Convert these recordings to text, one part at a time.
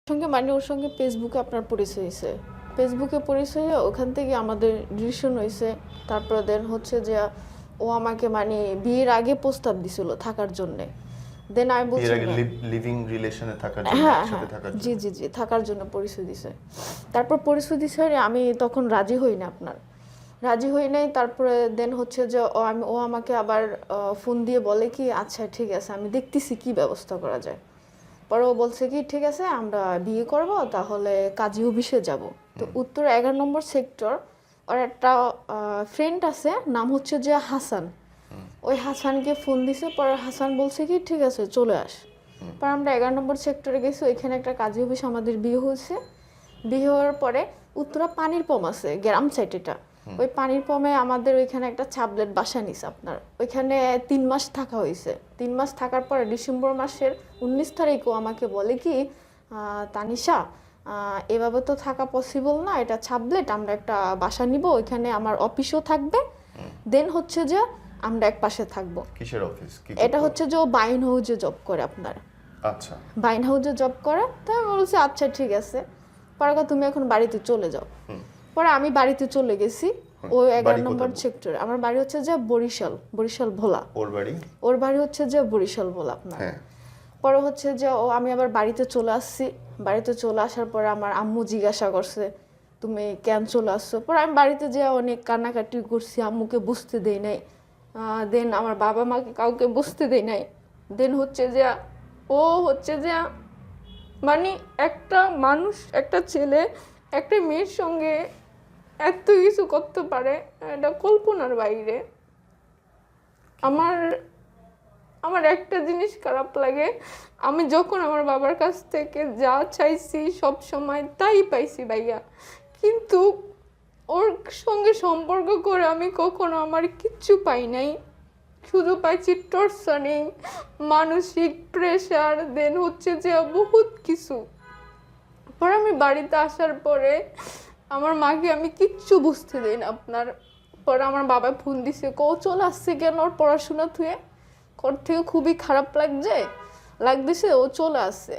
সঙ্গে মানে ওর সঙ্গে ফেসবুকে আপনার পরিচয় হয়েছে। ফেসবুকে পরিচয় হয়ে ওখান থেকে আমাদের রিলেশন হয়েছে। তারপরে দেন হচ্ছে যে ও আমাকে মানে বিয়ের আগে প্রস্তাব দিছিল থাকার জন্যে। দেন আমি বলছি না, লিভিং রিলেশনে থাকার জন্য, হ্যাঁ একসাথে হ্যাঁ থাকার জি জন্য। জি জি থাকার জন্য পরিচয় দিছে। তারপর পরিচয় দিছে আমি তখন রাজি হই না আপনার, রাজি হই নাই। তারপরে দেন হচ্ছে যে ও আমাকে আবার ফোন দিয়ে বলে কি আচ্ছা ঠিক আছে আমি দেখতেছি কি ব্যবস্থা করা যায়। পরে ও বলছে কি ঠিক আছে আমরা বিয়ে করব, তাহলে কাজী অফিসে যাব। তো উত্তর 11 নম্বর সেক্টর ওর একটা ফ্রেন্ড আছে, নাম হচ্ছে যে হাসান। ওই হাসানকে ফোন দিছে, পরে হাসান বলছে কি ঠিক আছে চলে আস। পরে আমরা 11 নম্বর সেক্টরে গেছি, ওইখানে একটা কাজী অফিস আমাদের বিয়ে হয়েছে। বিয়ে হওয়ার পরে উত্তরা পানির পম আছে, গ্রাম সাইড এটা। ওই পানির পমে আমাদের ওইখানে একটা ছাবলেট বাসা নিছে আপনার, ওইখানে 3 মাস থাকা হয়েছে। 3 মাস থাকার পরে ডিসেম্বর মাসের 19 তারিখও আমাকে বলে কি তানিশা এভাবে তো থাকা পসিবল না, এটা ছাবলেট, আমরা একটা বাসা নিব, ওইখানে আমার অফিসও থাকবে, দেন হচ্ছে যে আমরা এক পাশে থাকবো। কিসের অফিস? এটা হচ্ছে যে ও বাইন হাউজে জব করে আপনার। আচ্ছা। বাইন হাউজে জব করে। তাই আমি বলছি আচ্ছা ঠিক আছে, পরে তুমি এখন বাড়িতে চলে যাও। পরে আমি বাড়িতে চলে গেছি। ওই 11 নম্বর সেক্টরে আমার বাড়ি হচ্ছে যে বরিশাল, বরিশাল ভোলা। ওর বাড়ি হচ্ছে যে বরিশাল ভোলা আপনার। পরে হচ্ছে যে আমি আবার বাড়িতে চলে আসছি। বাড়িতে চলে আসার পরে আমার আম্মু জিজ্ঞাসা করছে তুমি কেন চলে আসছো। পরে আমি বাড়িতে যে অনেক কান্নাকাটি করছি, আম্মুকে বুঝতে দেই নাই, দেন আমার বাবা মাকে কাউকে বুঝতে দেই নাই। দেন হচ্ছে যে ও হচ্ছে যে মানে একটা মানুষ, একটা ছেলে একটা মেয়ের সঙ্গে এত কিছু করতে পারে, এটা কল্পনার বাইরে। আমার আমার একটা জিনিস খারাপ লাগে, আমি যখন আমার বাবার কাছ থেকে যা চাইছি সব সময় তাই পাইছি ভাইয়া, কিন্তু ওর সঙ্গে সম্পর্ক করে আমি কখনো আমার কিচ্ছু পাই নাই। শুধু পাইছি টর্চারিং, মানসিক প্রেশার, দেন হচ্ছে যে বহুত কিছু। পরে আমি বাড়িতে আসার পরে আমার মাকে আমি কিচ্ছু বুঝতে দিই না আপনার। পরে আমার বাবা ফোন দিছে, চলে আসছে কেন, ওর পড়াশোনা থুয়ে ওর থেকে খুবই খারাপ লাগতেছে, ও চলে আসছে।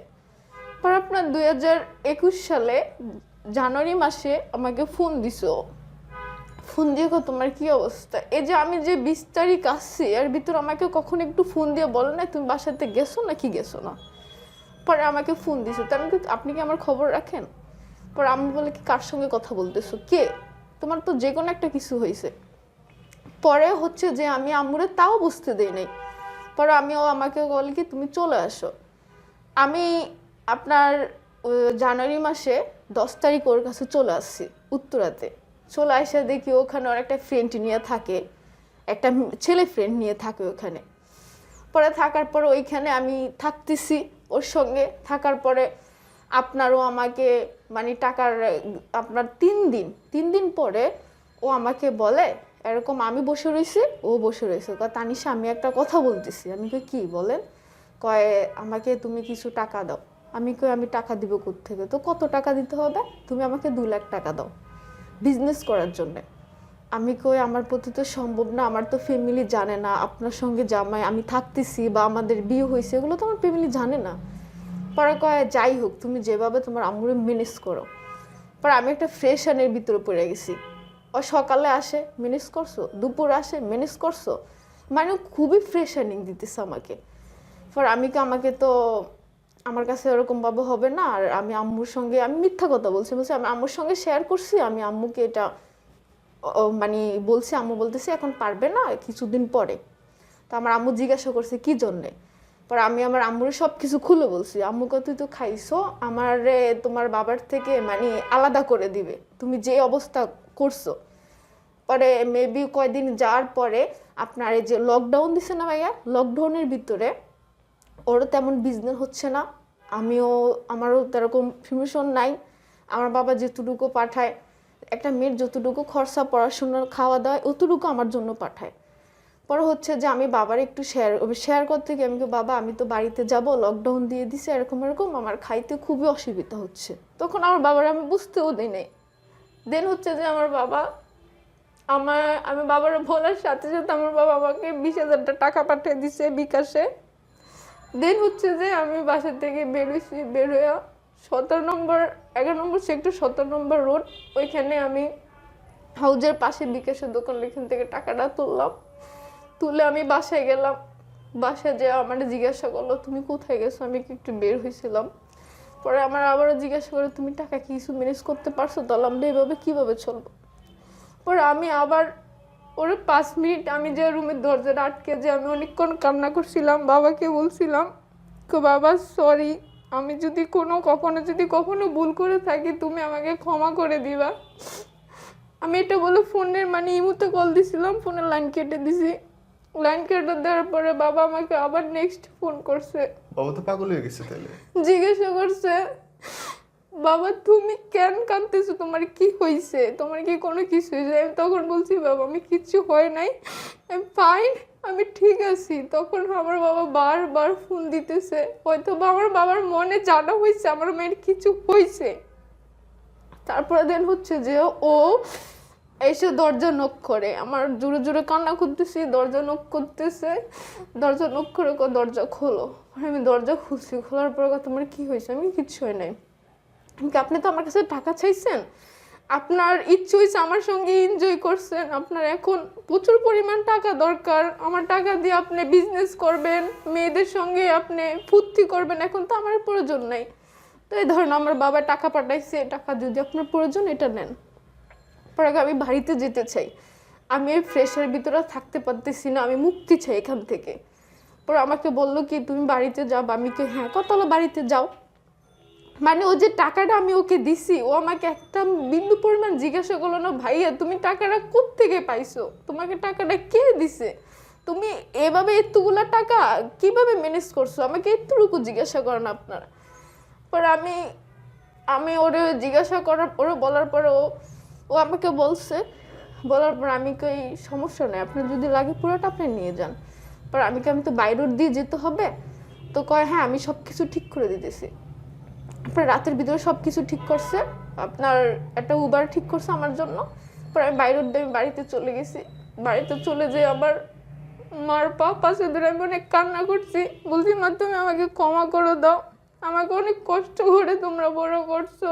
পরে আপনার 2021 সালে জানুয়ারি মাসে আমাকে ফোন দিছে। ফোন দিয়ে তোমার কি অবস্থা, এই যে আমি যে 20 তারিখ আসছি এর ভিতর আমাকে কখন একটু ফোন দিয়ে বলে না তুমি বাসাতে গেছো নাকি গেছো না। পরে আমাকে ফোন দিছে, তো আপনি কি আমার খবর রাখেন। পরে আমি বলে কি কার সঙ্গে কথা বলতেছো, কে, তোমার তো যে কোনো একটা কিছু হয়েছে। পরে হচ্ছে যে আমি আম্মুরে তাও বুঝতে দেই নাই। পরে আমিও আমাকে বলে কি তুমি চলে আসো। আমি আপনার জানুয়ারি মাসে 10 তারিখ ওর কাছে চলে আসছি উত্তরাতে। চলে আসে দেখি ওখানে ওর একটা ফ্রেন্ড নিয়ে থাকে, একটা ছেলে ফ্রেন্ড নিয়ে থাকে ওখানে। পরে থাকার পরে ওইখানে আমি থাকতেছি ওর সঙ্গে। থাকার পরে আপনারও আমাকে মানে টাকার আপনার 3 দিন পরে ও আমাকে বলে এরকম, আমি বসে রয়েছি ও বসে রয়েছে, তানিশা আমি একটা কথা বলতেছি। আমি কি বলেন, কয় আমাকে তুমি কিছু টাকা দাও। আমি আমি টাকা দিব কোত্থেকে, তো কত টাকা দিতে হবে, তুমি আমাকে 2 লাখ টাকা দাও বিজনেস করার জন্যে। আমি আমার প্রতি তো সম্ভব না, আমার তো ফ্যামিলি জানে না আপনার সঙ্গে জামাই আমি থাকতেছি বা আমাদের বিয়ে হয়েছে, এগুলো তো আমার ফ্যামিলি জানে না। পরে যাই হোক তুমি যেভাবে তোমার আম্মুরে ম্যানেজ করো। পরে আমি একটা ফ্রেশানের ভিতরে পড়ে গেছি। ও সকালে আসে ম্যানেজ করছো, দুপুর আসে ম্যানেজ করছো, মানে খুবই ফ্রেশানিং দিতেছে আমাকে। পর আমাকে তো আমার কাছে এরকমভাবে হবে না। আর আমি আম্মুর সঙ্গে আমি মিথ্যা কথা বলছি আমি আম্মুর সঙ্গে শেয়ার করছি, আমি আম্মুকে এটা মানে বলছি। আম্মু বলতেছে এখন পারবে না, কিছুদিন পরে। তো আমার আম্মু জিজ্ঞাসা করছে কি জন্যে। পর আমি আমার আম্মুর সব কিছু খুলে বলছি। আম্মুকে তুই তো খাইছো, আমারে তোমার বাবার থেকে মানে আলাদা করে দিবে, তুমি যে অবস্থা করছো। পরে মেবি কয়দিন যাওয়ার পরে আপনার এই যে লকডাউন দিছে না ভাইয়া, লকডাউনের ভিতরে ওরও তেমন বিজনেস হচ্ছে না, আমারও তেরকম ফিমিশন নাই। আমার বাবা যেটুকু পাঠায়, একটা মেয়ের যতটুকু খরচা পড়াশোনার খাওয়া দাওয়া অতটুকু আমার জন্য পাঠায়। পরে হচ্ছে যে আমি বাবার একটু শেয়ার করতে গিয়ে আমি বাবা আমি তো বাড়িতে যাব, লকডাউন দিয়ে দিছে, এরকম আমার খাইতে খুবই অসুবিধা হচ্ছে। তখন আমার বাবার আমি বুঝতেও দিই নাই। দেন হচ্ছে যে আমার বাবা আমি বাবার বলার সাথে সাথে আমার বাবা আমাকে 20,000 টাকা পাঠিয়ে দিছে বিকাশে। দেন হচ্ছে যে আমি বাসা থেকে বের হয়ে 17 নম্বর 11 নম্বর সেক্টর 17 নম্বর রোড। ওইখানে আমি হাউজের পাশে বিকাশের দোকান, এখান থেকে টাকাটা তুললাম, তুলে আমি বাসায় গেলাম। বাসায় যে আমার জিজ্ঞাসা করলো তুমি কোথায় গেছো, আমি কি একটু বের হয়েছিলাম। পরে আমার আবারও জিজ্ঞাসা করে তুমি টাকা কিছু ম্যানেজ করতে পারছো, তাহলে আমরা এভাবে কীভাবে চলবো। পরে আমি আবার ওরে 5 মিনিট আমি যে রুমের দরজাটা আটকে যে আমি অনেকক্ষণ কান্না করছিলাম, বাবাকে বলছিলাম বাবা সরি, আমি যদি কখনো ভুল করে থাকি তুমি আমাকে ক্ষমা করে দিবা। আমি এটা বলে ফোনের ইমুতে কল দিছিলাম, ফোনের লাইন কেটে দিছি। লাইন কেটে দেওয়ার পরে বাবা আমাকে আবার নেক্সট ফোন করছে। বাবা তো পাগল হয়ে গেছে তাহলে। জিজ্ঞাসা করছে বাবা তুমি কেন কাঁদতেছো, তোমার কি হয়েছে, তোমার কি কোনো কিছু হয়েছে। আমি তখন বলছি বাবা আমি কিচ্ছু হয় নাই, আমি ফাইন, আমি ঠিক আছি। তখন আমার বাবা বারবার ফোন দিতেছে, হয়তো আমার বাবার মনে জানা হয়েছে আমার মেয়ের কিছু হয়েছে। তারপরে দেন হচ্ছে যে ও এসে দরজা নক করে, আমার জোরে জোরে কান্না করতেছি, দরজা নক করতেছে, দরজা নক করে দরজা খোলো। আমি দরজা খুলছি, খোলার পর তোমার কি হয়েছে, আমি কিচ্ছু হয় নাই। আপনি তো আমার কাছে টাকা চাইছেন, আপনার ইচ্ছে হয়েছে আমার সঙ্গে এনজয় করছেন, আপনার এখন প্রচুর পরিমাণ টাকা দরকার, আমার টাকা দিয়ে আপনি বিজনেস করবেন, মেয়েদের সঙ্গে আপনি ফুর্তি করবেন, এখন তো আমার প্রয়োজন নাই। তো এই ধরেন আমার বাবা টাকা পাঠাইছে, টাকা যদি আপনার প্রয়োজন এটা নেন। পরে আমি বাড়িতে যেতে চাই, আমি এই ফ্রেশের ভিতরে থাকতে পারতেছি না, আমি মুক্তি চাই এখান থেকে। পরে আমাকে বললো কি তুমি বাড়িতে যাও, আমি কি হ্যাঁ কত বাড়িতে যাও। ও যে টাকাটা আমি ওকে দিছি, ও আমাকে একটা বিন্দু পরিমাণ জিজ্ঞাসা করলো না ভাইয়া তুমি টাকাটা কোত্থেকে পাইছো, তোমাকে টাকাটা কে দিছে, তুমি এভাবে এতগুলা টাকা কিভাবে ম্যানেজ করছো, আমাকে এতটুকু জিজ্ঞাসা করেন আপনারা। পরে আমি ওরে জিজ্ঞাসা করার পরে বলার পরে ও আমাকে বলছে, বলার পর আমি কই সমস্যা নেই, আপনার যদি লাগে পুরোটা আপনি নিয়ে যান। পর আমি তো বাই রোড দিয়ে যেতে হবে, তো কয় হ্যাঁ আমি সব কিছু ঠিক করে দিতেছি। আপনার রাতের ভিতরে সব কিছু ঠিক করছে, আপনার একটা উবার ঠিক করছে আমার জন্য। পরে আমি বাই রোড দিয়ে বাড়িতে চলে গেছি। বাড়িতে চলে যেয়ে আবার মার পাশে ধরে আমি অনেক কান্না করছি, বলছি মা তুমি আমাকে ক্ষমা করে দাও, আমাকে অনেক কষ্ট করে তোমরা বড় করছো।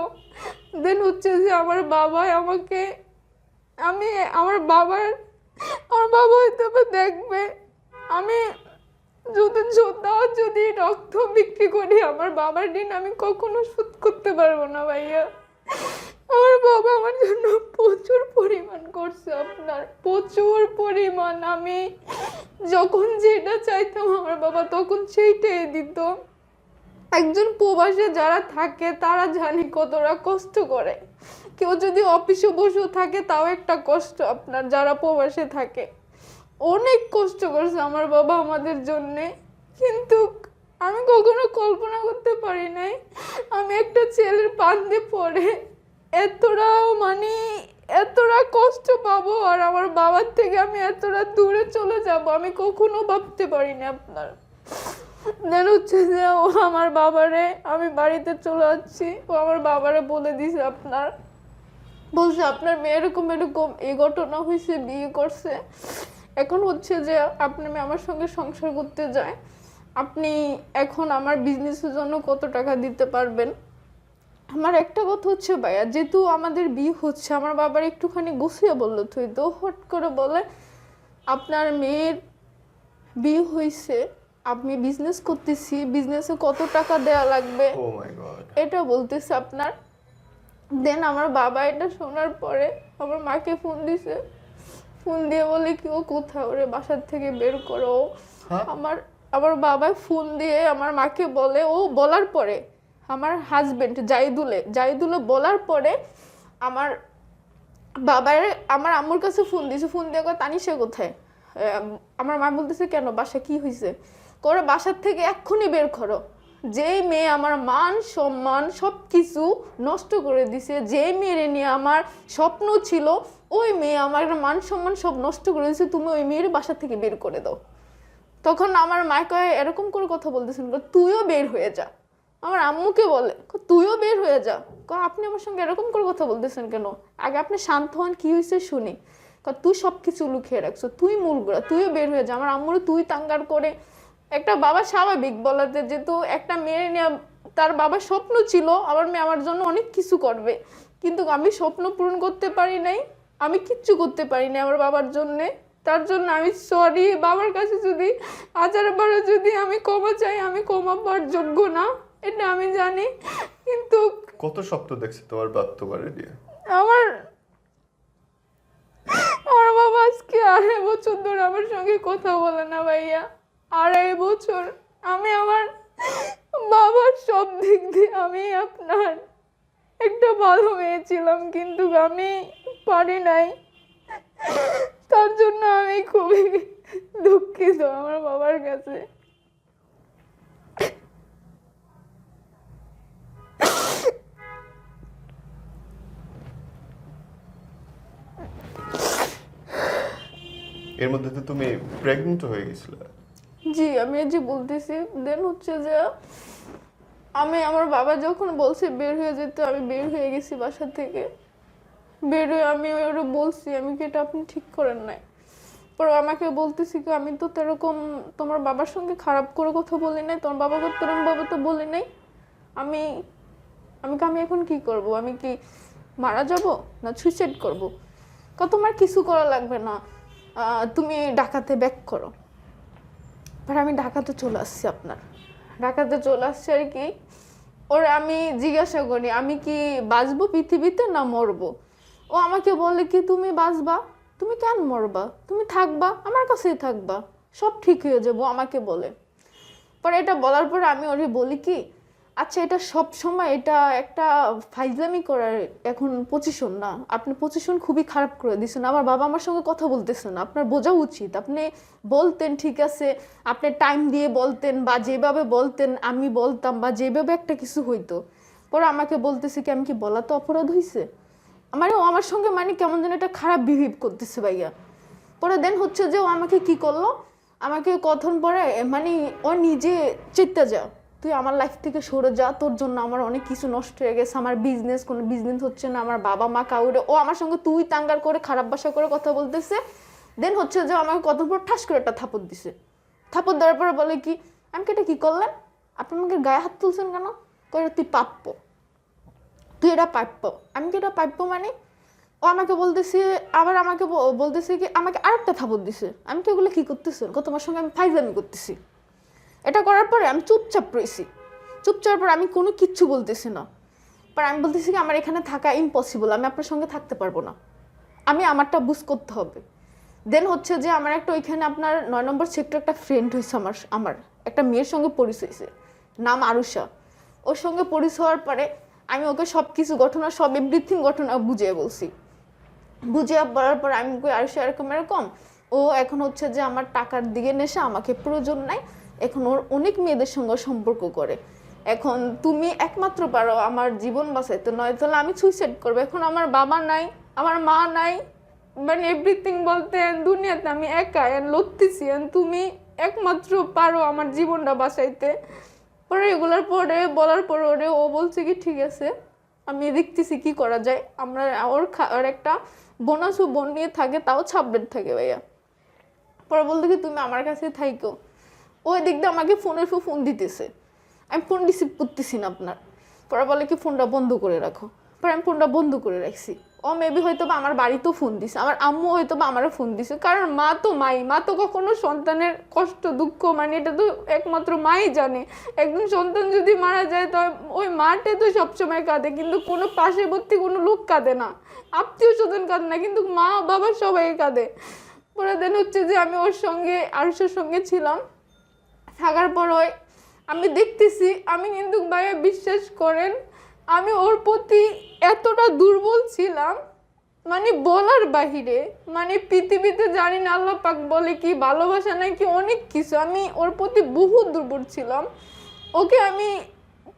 দেন হচ্ছে যে আমার বাবা আমাকে আমার বাবা হয়তো দেখবে আমি যদি রক্ত বিক্রি করি আমার বাবার ঋণ আমি কখনো শোধ করতে পারবো না ভাইয়া। আমার বাবা আমার জন্য প্রচুর পরিমাণ করছে, আপনার প্রচুর পরিমাণ। আমি যখন যেটা চাইতাম আমার বাবা তখন সেইটাই দিত। একজন প্রবাসে যারা থাকে তারা জানি কতটা কষ্ট করে, কেউ যদি অফিসে বসে থাকে তাও একটা কষ্ট, আপনার যারা প্রবাসে থাকে অনেক কষ্ট করছে আমার বাবা আমাদের জন্যে। কিন্তু আমি কখনো কল্পনা করতে পারি নাই আমি একটা ছেলের পান্দে পড়ে এতটা কষ্ট পাবো, আর আমার বাবার থেকে আমি এতটা দূরে চলে যাব আমি কখনো ভাবতে পারি না আপনার। দেন হচ্ছে যে ও আমার বাবারে, আমি বাড়িতে চলে যাচ্ছি, ও আমার বাবারে বলে দিছে বলছে আপনার মেয়ে এরকম এই ঘটনা হয়েছে, বিয়ে করছে, এখন হচ্ছে যে আপনার মেয়ে আমার সঙ্গে সংসার করতে যায়, আপনি এখন আমার বিজনেসের জন্য কত টাকা দিতে পারবেন। আমার একটা কথা হচ্ছে ভাইয়া, যেহেতু আমাদের বিয়ে হচ্ছে আমার বাবার একটুখানি গুছিয়ে বললো তুই তো, হট করে বলে আপনার মেয়ের বিয়ে হয়েছে, আমি বিজনেস করতেছি, বিজনেসে কত টাকা দেওয়া লাগবে এটা বলতেছে আপনার। দেন আমার বাবা এটা শোনার পরে আমার মাকে ফোন দিছে, ফোন দিয়ে বলে কি ও কোথায়, ওরে বাসার থেকে বের করো। আমার বাবা ফোন দিয়ে আমার মাকে বলে, ও বলার পরে আমার হাজবেন্ড জাহিদুলে বলার পরে আমার বাবার আমার আম্মুর কাছে ফোন দিয়েছে, ফোন দিয়ে তানিশা কোথায়। আমার মা বলতেছে কেন, বাসা কি হয়েছে, করে বাসার থেকে এক্ষুনি বের করো। যেই মেয়ে আমার মান সম্মান সব কিছু নষ্ট করে দিছে, যে মেয়ের নিয়ে আমার স্বপ্ন ছিল ওই মেয়ে আমার মান সম্মান সব নষ্ট করে দিছে, তুমি ওই মেয়ের বাসা থেকে বের করে দাও। তখন আমার মা কয়ে এরকম করে কথা বলতেছেন, তুইও বের হয়ে যা। আমার আম্মুকে বলে তুইও বের হয়ে যা। আপনি আমার সঙ্গে এরকম করে কথা বলতেছেন কেন, আগে আপনি শান্ত হন, কি হয়েছে শুনি। তুই সব কিছু লুকিয়ে রাখছো, তুই মূলগুড়া, তুইও বের হয়ে যা। আমার আম্মুরে তুই তাঙ্গার করে, একটা বাবা স্বাভাবিক বলাতে, যেহেতু একটা মেয়ে নিয়ে তার বাবার স্বপ্ন ছিল আমার মেয়ে আমার জন্য অনেক কিছু করবে, কিন্তু আমি স্বপ্ন পূরণ করতে পারি নাই, আমি কিচ্ছু করতে পারি না আমার বাবার জন্যে। তার জন্য আমি সরি, বাবার কাছে যদি 1000 যদি আমি ক্ষমা চাই, আমি ক্ষমা পাওয়ার যোগ্য না, এটা আমি জানি। কিন্তু কত স্বপ্ন দেখছে তোমার বাপ তোমারে নিয়ে? আমার আমার বাবা আজকে 2.5 বছর ধরে আমার সঙ্গে কথা বলে না ভাইয়া। 2.5 বছর আমি আমার বাবার সব দিক দিয়ে আমি আপনার একটা ভালো মেয়ে ছিলাম, কিন্তু আমি পারি নাই। তার জন্য আমি খুবই দুঃখিত আমার বাবার কাছে। এর মধ্যে তো তুমি প্রেগনেন্ট হয়ে গেছিলে। জি, আমি এই যে বলতেছি, দেন হচ্ছে যে আমি আমার বাবা যখন বলছে বের হয়ে যেতে, আমি বের হয়ে গেছি বাসা থেকে। বের হয়ে আমি ওরা বলছি আমি কি এটা আপনি ঠিক করেন নাই। পরে আমাকে বলতেছি কি আমি তো এরকম তোমার বাবার সঙ্গে খারাপ করে কথা বলি নাই, তোমার বাবাকে তেরম বাবা তো বলি নাই। আমি আমি এখন কি করব? আমি কি মারা যাব না সুইসাইড করব? তোমার কিছু করা লাগবে না, তুমি ঢাকাতে ব্যাক করো। আর আমি ঢাকাতে চলে আসছি, আপনার ঢাকাতে চলে আসছি আর কি। ওরা আমি জিজ্ঞাসা করি আমি কি বাঁচবো পৃথিবীতে না মরবো? ও আমাকে বলে কি তুমি বাঁচবা, তুমি কেন মরবা, তুমি থাকবা, আমার কাছেই থাকবা, সব ঠিক হয়ে যাবো আমাকে বলে। পরে এটা বলার পরে আমি ওরে বলি কি আচ্ছা এটা সব সময় এটা একটা ফাইজলামি করার এখন পজিশন না, আপনি পজিশন খুবই খারাপ করে দিচ্ছেন। আমার বাবা আমার সঙ্গে কথা বলতেছেন, আপনার বোঝা উচিত। আপনি বলতেন ঠিক আছে, আপনি টাইম দিয়ে বলতেন বা যেভাবে বলতেন আমি বলতাম বা যেভাবে একটা কিছু হইতো। পরে আমাকে বলতেছে কি আমি কি বলা তো অপরাধ হয়েছে, মানে ও আমার সঙ্গে মানে কেমন যেন একটা খারাপ বিহেভ করতেছে ভাইয়া। পরে দেন হচ্ছে যে ও আমাকে কি করলো, আমাকে কথন পরে মানে ও নিজে চেতে যা, তুই আমার লাইফ থেকে সরে যা, তোর জন্য আমার অনেক কিছু নষ্ট হয়ে গেছে, আমার বিজনেস কোনো বিজনেস হচ্ছে না, আমার বাবা মা কাউরে, ও আমার সঙ্গে তুই তাঙ্গার করে খারাপ ভাষা করে কথা বলতেছে। দেন হচ্ছে যে আমাকে কত পর ঠাস করে একটা থাপড় দিছে। থাপড় দেওয়ার পরে বলে কি আমি কি এটা কী করলেন, আপনি আমাকে গায়ে হাত তুলছেন কেন? করে তুই প্রাপ্য, তুই এটা প্রাপ্য। আমি কি এটা প্রাপ্য মানে? ও আমাকে বলতেছে, আবার আমাকে বলতেছে কি আমাকে আরেকটা থাপড় দিছে। আমি কি ওগুলো কী করতেছি, তোমার সঙ্গে আমি ফাইজলামি করতেছি। এটা করার পরে আমি চুপচাপ রয়েছি। চুপচাপ পর আমি কোনো কিচ্ছু বলতেছি না। পর আমি বলতেছি কি আমার এখানে থাকা ইম্পসিবল, আমি আপনার সঙ্গে থাকতে পারবো না, আমি আমারটা বুঝ করতে হবে। দেন হচ্ছে যে আমার একটা ওইখানে আপনার 9 নম্বর সেক্টর একটা ফ্রেন্ড হয়েছে, আমার একটা মেয়ের সঙ্গে পরিচয় হয়েছে, নাম আরুষা। ওর সঙ্গে পরিচয় হওয়ার পরে আমি ওকে সব কিছু ঘটনা, সব এভরিথিং ঘটনা বুঝিয়ে বলছি। বুঝিয়ে বলার পর আমি কই আরুষা এরকম এরকম, ও এখন হচ্ছে যে আমার টাকার দিকে নেশা, আমাকে প্রয়োজন নাই, এখন ওর অনেক মেয়েদের সঙ্গে সম্পর্ক করে, এখন তুমি একমাত্র পারো আমার জীবন বাঁচাইতে, নয় তাহলে আমি সুইসাইড করবো। এখন আমার বাবা নাই, আমার মা নাই, মানে এভরিথিং বলতে দুনিয়াতে আমি একা লড়তেছি, তুমি একমাত্র পারো আমার জীবনটা বাঁচাইতে। পরে এগুলোর পরে বলার পরে ওরে ও বলছে কি ঠিক আছে আমি দেখতেছি কি করা যায়। আমরা ওর একটা বোনাস বোন নিয়ে থাকে, তাও 26 থাকে ভাইয়া। পরে বলতে কি তুমি আমার কাছে থাইকো। ওই দিক দিয়ে আমাকে ফোনের ফোন দিতেছে, আমি ফোন রিসিভ করতেছি না আপনার। পরে বলে কি ফোনটা বন্ধ করে রাখো। পরে আমি ফোনটা বন্ধ করে রাখছি। ও মেবি হয়তো বা আমার বাড়িতেও ফোন দিছে, আমার আম্মু হয়তো বা আমারও ফোন দিছে, কারণ মা তো মা তো কখনো সন্তানের কষ্ট দুঃখ মানে এটা তো একমাত্র মাই জানে। একজন সন্তান যদি মারা যায় তো ওই মাঠে তো সবসময় কাঁদে, কিন্তু কোনো পার্শ্ববর্তী কোনো লোক কাঁদে না, আত্মীয় স্বজন কাঁদে না, কিন্তু মা বাবা সবাই কাঁদে। পরে দেন হচ্ছে যে আমি ওর সঙ্গে আরুষের সঙ্গে ছিলাম, থাকার পর আমি দেখতেছি, আমি কিন্তু ভাইয়া বিশ্বাস করেন আমি ওর প্রতি এতটা দুর্বল ছিলাম মানে বলার বাহিরে, মানে পৃথিবীতে জানি না আল্লাহ পাক বলে কি ভালোবাসা নাকি অনেক কিছু, আমি ওর প্রতি বহু দুর্বল ছিলাম। ওকে আমি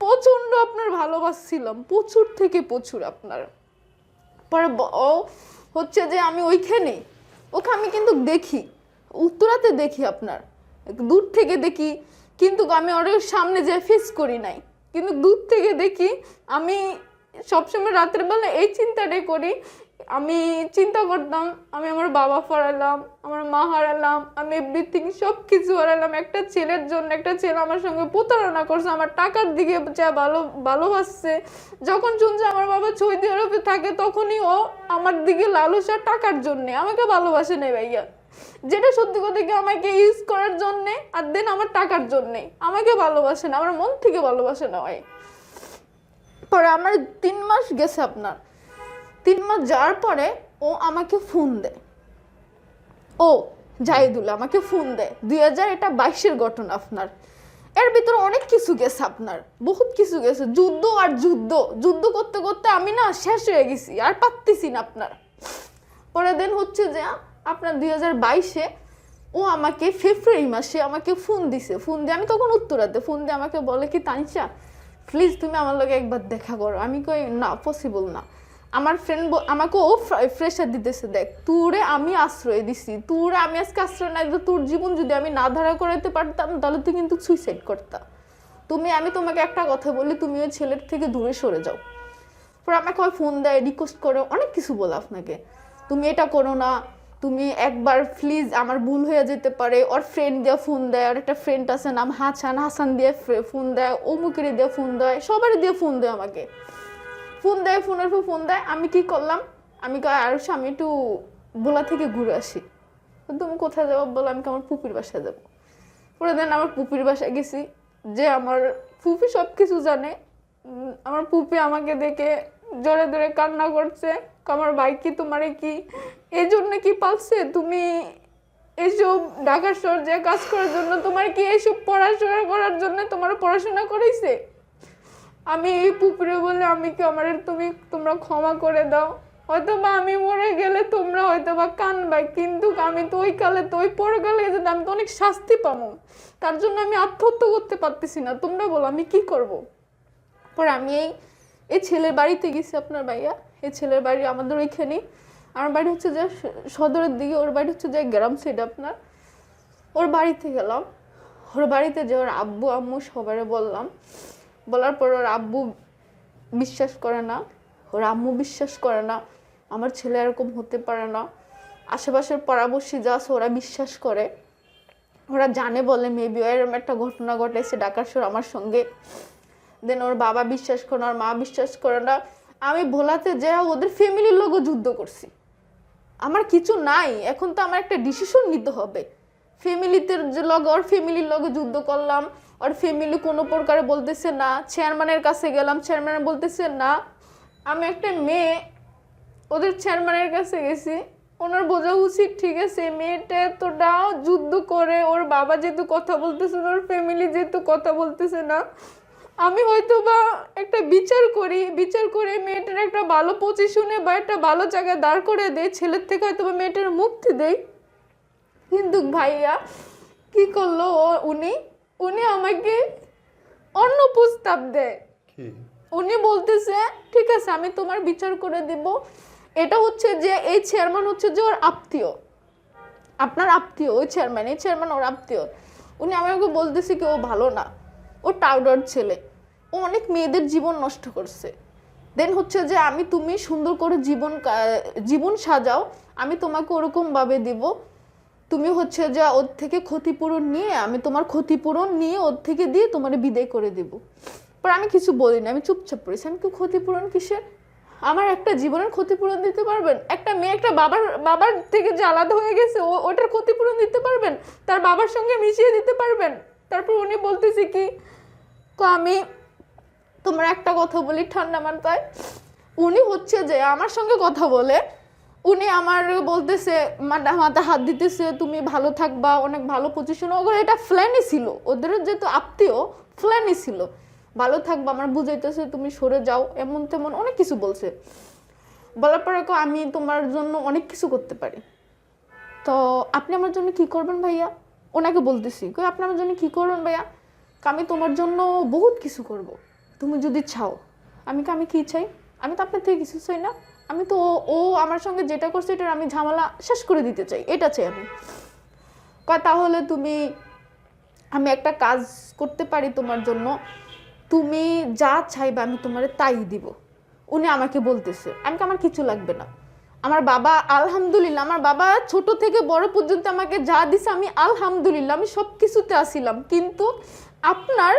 প্রচণ্ড আপনার ভালোবাসছিলাম, প্রচুর থেকে প্রচুর আপনার। পরে ও হচ্ছে যে আমি ওইখানে ওকে আমি কিন্তু দেখি, উত্তরাতে দেখি আপনার দূর থেকে দেখি, কিন্তু আমি ওর সামনে যে ফেস করি নাই, কিন্তু দূর থেকে দেখি। আমি সবসময় রাতের বেলা এই চিন্তাটাই করি আমি চিন্তা করতাম আমি আমার বাবা হারালাম, আমার মা হারালাম, আমি এভরিথিং সব কিছু হারালাম একটা ছেলের জন্য। একটা ছেলে আমার সঙ্গে প্রতারণা করছে, আমার টাকার দিকে যা ভালোবাসছে। যখন শুনছে আমার বাবা সৌদি আরবে থাকে তখনই ও আমার দিকে লালসা টাকার জন্যে, আমাকে ভালোবাসে নেই ভাইয়া। যেটা সত্যি কথা কি আমাকে ইউজ করার জন্যে আর দেন আমার টাকার জন্যে, আমাকে ভালোবাসে না, আমার মন থেকে ভালোবাসে না ভাই। পরে আমার 3 মাস গেছে আপনার, 3 মাস যাওয়ার পরে ও আমাকে ফোন দেয়, ও জাহিদুল্লাহ আমাকে ফোন দেয়। 2022-এর ঘটনা আপনার। এর ভিতরে অনেক কিছু গেছে আপনার, বহুত কিছু গেছে, যুদ্ধ আর যুদ্ধ, যুদ্ধ করতে করতে আমি না শেষ হয়ে গেছি, আর পারতেছি না আপনার। পরে দিন হচ্ছে যে আপনার 2022-এ ও আমাকে ফেব্রুয়ারি মাসে আমাকে ফোন দিছে। ফোন দিয়ে আমি তখন উত্তরাতে ফোন দিয়ে আমাকে বলে কি তানিশা প্লিজ তুমি আমার লগে একবার দেখা করো। আমি কই না পসিবল না। আমার ফ্রেন্ড আমাকে ও প্রেশার দিতেছে, দেখ তোরে আমি আশ্রয় দিছি, তোরে আমি আজকে আশ্রয় না দিলে তোর জীবন যদি আমি না ধারা করাতে পারতাম তাহলে তুই কিন্তু সুইসাইড করতাম। আমি তোমাকে একটা কথা বলি, তুমি ওই ছেলের থেকে দূরে সরে যাও। পরে আমাকে ওই ফোন দেয়, রিকোয়েস্ট করে, অনেক কিছু বলে আপনাকে, তুমি এটা করো না, তুমি একবার প্লিজ, আমার ভুল হয়ে যেতে পারে। ওর ফ্রেন্ড দিয়ে ফোন দেয়, আর একটা ফ্রেন্ড আছে নাম হাসান, হাসান দিয়ে ফোন দেয়, অমুকের দিয়ে ফোন দেয়, সবারই দিয়ে ফোন দেয় আমাকে। ফোন দেয়, ফোনের পর ফোন দেয়। আমি কি করলাম, আমি আর আমি একটু ভোলা থেকে ঘুরে আসি। তুমি কোথায় যাবো বলো, আমি আমার পুপির বাসায় যাবো। পরে দেন আমার পুপির বাসায় গেছি, যে আমার ফুপি সব কিছু জানে। আমার পুপি আমাকে দেখে জোরে জোরে কান্না করছে, আমার ভাই কি তোমারে কি এই জন্য কি পালছে, তুমি এইসব ঢাকা শহর যে কাজ করার জন্য, তোমার কি এইসব পড়াশোনা করার জন্য তোমার পড়াশোনা করাইছে। আমি এই পুকুরে বলে আমি কি আমার তোমরা ক্ষমা করে দাও, হয়তো বা আমি মরে গেলে তোমরা হয়তো বা কানবাই, কিন্তু আমি তো ওই কালে তো ওই পরকালে যেতে আমি তো অনেক শাস্তি পাবো, তার জন্য আমি আত্মহত্যা করতে পারতেছি না, তোমরা বলো আমি কি করব। পরে আমি এই ছেলের বাড়িতে গেছি আপনার ভাইয়া। এই ছেলের বাড়ি আমাদের ওইখানে, আমার বাড়ি হচ্ছে যে সদরের দিকে, ওর বাড়ি হচ্ছে যে গ্রাম সাইড আপনার। ওর বাড়িতে গেলাম, ওর বাড়িতে যে ওর আব্বু আম্মু সবারে বললাম, বলার পর ওর আব্বু বিশ্বাস করে না, ওর আম্মু বিশ্বাস করে না, আমার ছেলে এরকম হতে পারে না। আশেপাশের পরামর্শী যা আছে ওরা বিশ্বাস করে, ওরা জানে বলে মেবি এরকম একটা ঘটনা ঘটেছে ঢাকার শহর আমার সঙ্গে। দেন ওর বাবা বিশ্বাস করে না, ওর মা বিশ্বাস করে না। আমি ভোলাতে যে ওদের ফ্যামিলির লোকও যুদ্ধ করছি, আমার কিছু নাই, এখন তো আমার একটা ডিসিশন নিতে হবে। ফ্যামিলিতে যে লগে ওর ফ্যামিলির লগে যুদ্ধ করলাম, ওর ফ্যামিলি কোনো প্রকারে বলতেছে না। চেয়ারম্যানের কাছে গেলাম, চেয়ারম্যান বলতেছে না। আমি একটা মেয়ে, ওদের চেয়ারম্যানের কাছে গেছি, ওনার বোঝা উচিত ঠিক আছে মেয়েটা এতটা যুদ্ধ করে, ওর বাবা যেহেতু কথা বলতেছে না, ওর ফ্যামিলি যেহেতু কথা বলতেছে না, আমি হয়তো বা একটা বিচার করে মেয়েটার একটা ভালো পজিশনে বা একটা ভালো জায়গায় দাঁড় করে দেয়, ছেলের থেকে হয়তো বা মেয়েটার মুক্তি দেয়। কিন্তু ভাইয়া কি করলো উনি আমাকে অন্য প্রস্তাব দেয়। উনি বলতেছে ঠিক আছে আমি তোমার বিচার করে দিব। এটা হচ্ছে যে এই চেয়ারম্যান হচ্ছে যে ওর আত্মীয়, আপনার আত্মীয়, ওই চেয়ারম্যান, এই চেয়ারম্যান ওর আত্মীয়। উনি আমাকে বলতেছে কি ও ভালো না, ও টাউডার ছেলে, ও অনেক মেয়েদের জীবন নষ্ট করছে। দেন হচ্ছে যে তুমি সুন্দর করে জীবন সাজাও, আমি তোমাকে ওরকমভাবে দিব। তুমি হচ্ছে যে ওর থেকে ক্ষতিপূরণ নিয়ে, আমি তোমার ক্ষতিপূরণ নিয়ে ওর থেকে দিয়ে তোমার বিদায় করে দেব। পর আমি কিছু বলি না, আমি চুপচাপ পড়েছি। আমি কি ক্ষতিপূরণ কিসের, আমার একটা জীবনের ক্ষতিপূরণ দিতে পারবেন? একটা মেয়ে একটা বাবার থেকে যে আলাদা হয়ে গেছে ওটার ক্ষতিপূরণ দিতে পারবেন? তার বাবার সঙ্গে মিশিয়ে দিতে পারবেন? তারপর উনি বলতেছি কি আমি তোমার একটা কথা বলি ঠান্ডা মাথায়। উনি হচ্ছে যে আমার সঙ্গে কথা বলে, উনি আমার বলতেছে মাথা হাত দিতেছে, তুমি ভালো থাকবা, অনেক ভালো পজিশন। ওগুলো এটা ফ্ল্যানই ছিল, ওদের যেহেতু আত্মীয় ফ্ল্যানই ছিল, ভালো থাকবা, আমার বুঝাইতেছে তুমি সরে যাও, এমন তেমন অনেক কিছু বলছে। বলার পরে আমি তোমার জন্য অনেক কিছু করতে পারি, তো আপনি আমার জন্য কি করবেন ভাইয়া? ওনাকে বলতেছি আপনি আমার জন্য কি করবেন ভাইয়া? আমি তোমার জন্য বহুত কিছু করব, তুমি যদি চাও। আমি কি চাই? আমি তো আপনার থেকে কিছু চাই না, আমি তো ও আমার সঙ্গে যেটা করছে এটা আমি ঝামেলা শেষ করে দিতে চাই, এটা চাই আমি। তাহলে আমি একটা কাজ করতে পারি তোমার জন্য, তুমি যা চাইবে আমি তোমারে তাই দিব। উনি আমাকে বলতেছে আমার কিছু লাগবে না, আমার বাবা আলহামদুলিল্লাহ, আমার বাবা ছোট থেকে বড় পর্যন্ত আমাকে যা দিছে আমি আলহামদুলিল্লাহ, আমি সব কিছুতে আসিলাম। কিন্তু আপনার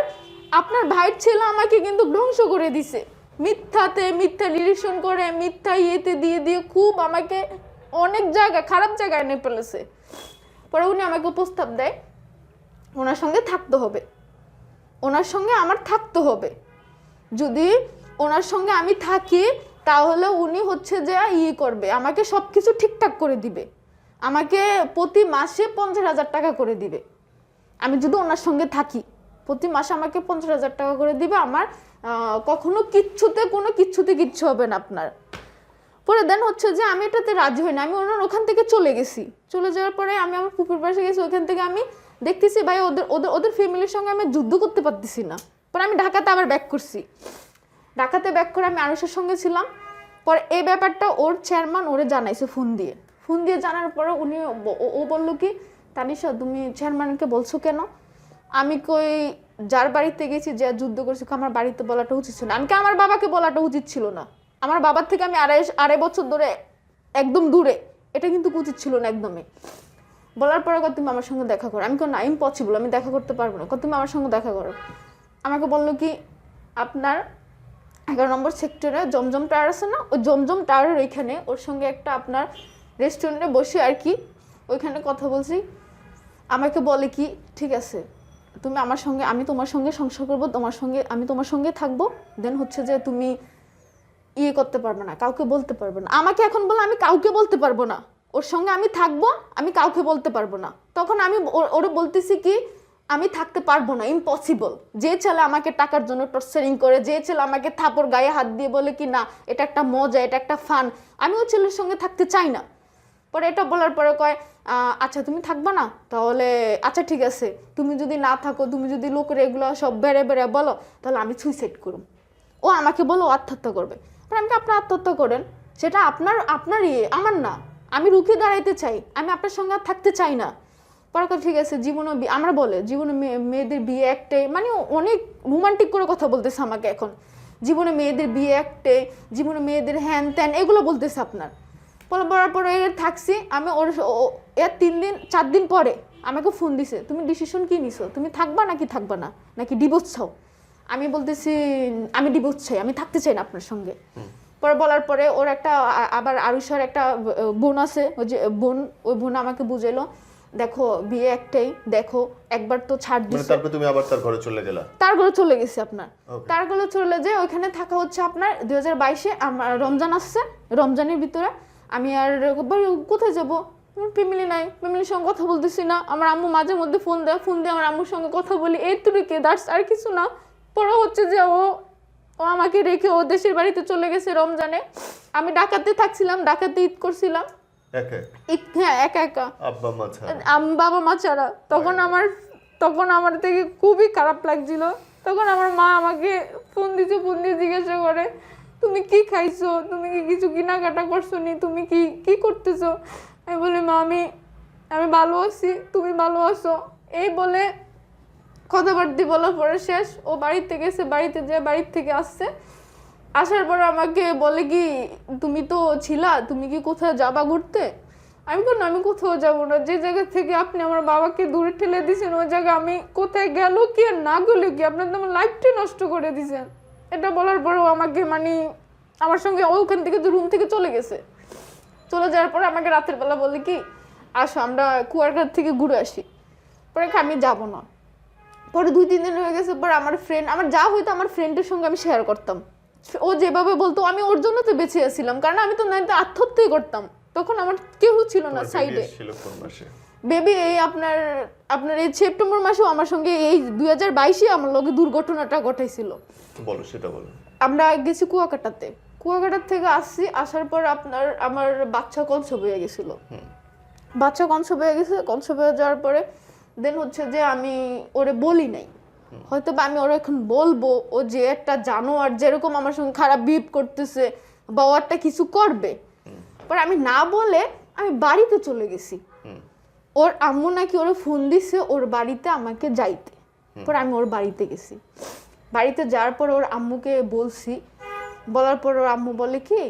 আপনার ভাইয়ের ছেলে আমাকে কিন্তু ধ্বংস করে দিছে, মিথ্যা রিলেশন করে, মিথ্যা ইয়েতে দিয়ে দিয়ে খুব আমাকে অনেক জায়গায় খারাপ জায়গায় এনে ফেলেছে। পরে উনি আমাকে প্রস্তাব দেয় ওনার সঙ্গে থাকতে হবে, ওনার সঙ্গে আমার থাকতে হবে। যদি ওনার সঙ্গে আমি থাকি তাহলে উনি হচ্ছে যে করবে, আমাকে সব কিছু ঠিকঠাক করে দিবে, আমাকে প্রতি মাসে 50,000 টাকা করে দিবে। আমি যদি ওনার সঙ্গে থাকি প্রতি মাসে আমাকে 50,000 টাকা করে দিবে। আমার কখনো কিচ্ছু হবে না আপনার। পরে দেন হচ্ছে যে আমি এটাতে রাজি হই না, আমি ওখান থেকে চলে গেছি। চলে যাওয়ার পরে আমি আমার পুকুর পাশে গেছি, ওখান থেকে আমি দেখতেছি ভাই ওদের ফ্যামিলির সঙ্গে আমি যুদ্ধ করতে পারতেছি না। পরে আমি ঢাকাতে আবার ব্যাক করছি, ঢাকাতে ব্যাক করে আমি আনুষের সঙ্গে ছিলাম। পরে এই ব্যাপারটা ওর চেয়ারম্যান ওরে জানাইছে ফোন দিয়ে জানার পরে উনি ও বললো কি, তানিশা তুমি চেয়ারম্যানকে বলছো কেন? আমি কই যার বাড়িতে গেছি, যে যুদ্ধ করছি, আমার বাড়িতে বলাটা উচিত ছিল না। আমি আমার বাবাকে বলাটা উচিত ছিল না, আমার বাবার থেকে আমি আড়াই বছর ধরে একদম দূরে, এটা কিন্তু উচিত ছিল না একদমই। বলার পরে তুমি আমার সঙ্গে দেখা করো। আমি না, ইম্পসিবল, আমি দেখা করতে পারবো না। তুমি আমার সঙ্গে দেখা করো। আমাকে বললো কি, আপনার 11 নম্বর সেক্টরে জমজম টাওয়ার আছে না, ওই জমজম টাওয়ারের ওইখানে ওর সঙ্গে একটা আপনার রেস্টুরেন্টে বসে আর কি ওইখানে কথা বলছি। আমাকে বলে কি, ঠিক আছে তুমি আমার সঙ্গে, আমি তোমার সঙ্গে সংসার করবো, আমি তোমার সঙ্গে থাকবো, দেন হচ্ছে যে তুমি করতে পারবে না, কাউকে বলতে পারবে না। আমাকে এখন বলে আমি কাউকে বলতে পারবো না, ওর সঙ্গে আমি থাকবো, আমি কাউকে বলতে পারবো না। তখন আমি ওরে বলতেছি কি, আমি থাকতে পারবো না, ইম্পসিবল। যে ছেলে আমাকে টাকার জন্য টর্চারিং করে, যে ছেলে আমাকে থাপড় গায়ে হাত দিয়ে বলে কি না এটা একটা মজা, এটা একটা ফান, আমি ওই ছেলের সঙ্গে থাকতে চাই না। পরে এটা বলার পরে কয়, আচ্ছা তুমি থাকবা না, তাহলে আচ্ছা ঠিক আছে, তুমি যদি না থাকো, তুমি যদি লোকের এগুলো সব বেড়ে বলো, তাহলে আমি সুইসাইড করুম। ও আমাকে বলো আত্মহত্যা করবে। আমি আপনি আত্মহত্যা করেন, সেটা আপনার আমার না, আমি রুখে দাঁড়াইতে চাই, আমি আপনার সঙ্গে আর থাকতে চাই না। পরে ঠিক আছে, জীবনে আমরা বলে জীবনে মেয়েদের বিয়ে একটাই, মানে অনেক রোমান্টিক করে কথা বলতেছে আমাকে এখন, জীবনে মেয়েদের বিয়ে একটাই, জীবনে মেয়েদের হ্যান ত্যান এগুলো বলতেছে আপনার। বলার পরে থাকছি আমি, ওর 4 দিন পরে আমাকে ফোন দিছে, তুমি ডিসিশন কি নিছো, তুমি থাকবা না নাকি ডিভোর্স চাও? আমি বলতেছি আমি ডিভোর্স চাই, আমি থাকতে চাই না আপনার সঙ্গে। পরে বলার পরে ওর একটা আবার আরুষার একটা বোন আছে, ওই বোন আমাকে বুঝাইলো, দেখো বিয়ে একটাই, দেখো একবার তো ছাড় দিছে। তারপর তুমি আবার তার ঘরে চলে গেলা? তার ঘরে চলে গেছি আপনার, তার ঘরে চলে যে ওইখানে থাকা হচ্ছে আপনার 2022-এ আমার রমজান আসছে, রমজানের ভিতরে আমি আর কোথায় যাবো, ফ্যামিলি নাই, ফ্যামিলির সঙ্গে কথা বলতেছি না। আমার আম্মু মাঝে মধ্যে ফোন দিয়ে আমার আম্মুর সঙ্গে কথা বলি, এইটুকুকে দাঁড়স আর কিছু না। পরে হচ্ছে যে ও আমাকে রেখে ও দেশের বাড়িতে চলে গেছে রমজানে। আমি ঢাকাতে থাকছিলাম, ঢাকাতে ঈদ করছিলাম একা, বাবা মা ছাড়া। তখন আমার থেকে খুবই খারাপ লাগছিল। তখন আমার মা আমাকে ফোন দিয়ে জিজ্ঞাসা করে, তুমি কি খাইছো, তুমি কি কিছু কেনাকাটা করছো নি, তুমি কি করতেছো? আমি বলি মা আমি ভালো আছি, তুমি ভালো আছো, এই বলে কথাবার্তা বলার পরে শেষ। ও বাড়িতে গেছে, বাড়ির থেকে আসছে, আসার পর আমাকে বলে কি, তুমি তো ছিলা, তুমি কি কোথাও যাবা ঘুরতে? আমি বললাম আমি কোথাও যাবো না, যে জায়গা থেকে আপনি আমার বাবাকে দূরে ঠেলে দিয়েছেন ওই জায়গা আমি কোথায় গেল কি আর না গেল কি, আপনার তো আমার লাইফটাই নষ্ট করে দিয়েছেন। এটা বলার পরেও আমাকে মানে আমার সঙ্গে ওখান থেকে রুম থেকে চলে গেছে। চলে যাওয়ার পরে আমাকে রাতের বেলা বলে কি, আসো আমরা কুয়ারঘাট থেকে ঘুরে আসি। পরে আমি যাবো না। পরে 2-3 দিন হয়ে গেছে, পরে আমার ফ্রেন্ড, আমার যা হইতো আমার ফ্রেন্ডের সঙ্গে আমি শেয়ার করতাম, ও যেভাবে বলতো আমি ওর জন্য তো বেঁচে আসছিলাম, কারণ আমি তো নয়তো আত্মহত্যাই করতাম। তখন আমার কেউ ছিল না সাইডে। বেবি এই আপনার এই সেপ্টেম্বর মাসেও আমার সঙ্গে এই 2022-এ আমার লগে দুর্ঘটনাটা ঘটাইছিল। বলো, সেটা বলো। আমরা গেছি কুয়াকাটার থেকে আসছি, আসার পর আমার বাচ্চা কনসেপ্ট হয়ে গেছিল, কনসেপ্ট হয়ে যাওয়ার পরে দেন হচ্ছে যে আমি ওরে বলি নাই, হয়তো বা আমি ওরা এখন বলবো, ও যে একটা জানোয়ার যেরকম আমার সঙ্গে খারাপ বিহেভ করতেছে বা ও একটা কিছু করবে। পরে আমি না বলে আমি বাড়িতে চলে গেছি। ওর আম্মু নাকি ওরে ফোন দিছে ওর বাড়িতে আমাকে যাইতে। পরে আমি ওর বাড়িতে গেছি, বাড়িতে যাওয়ার পর ওর আম্মুকে বলছি, বলার পর ওর আম্মু বলে কি,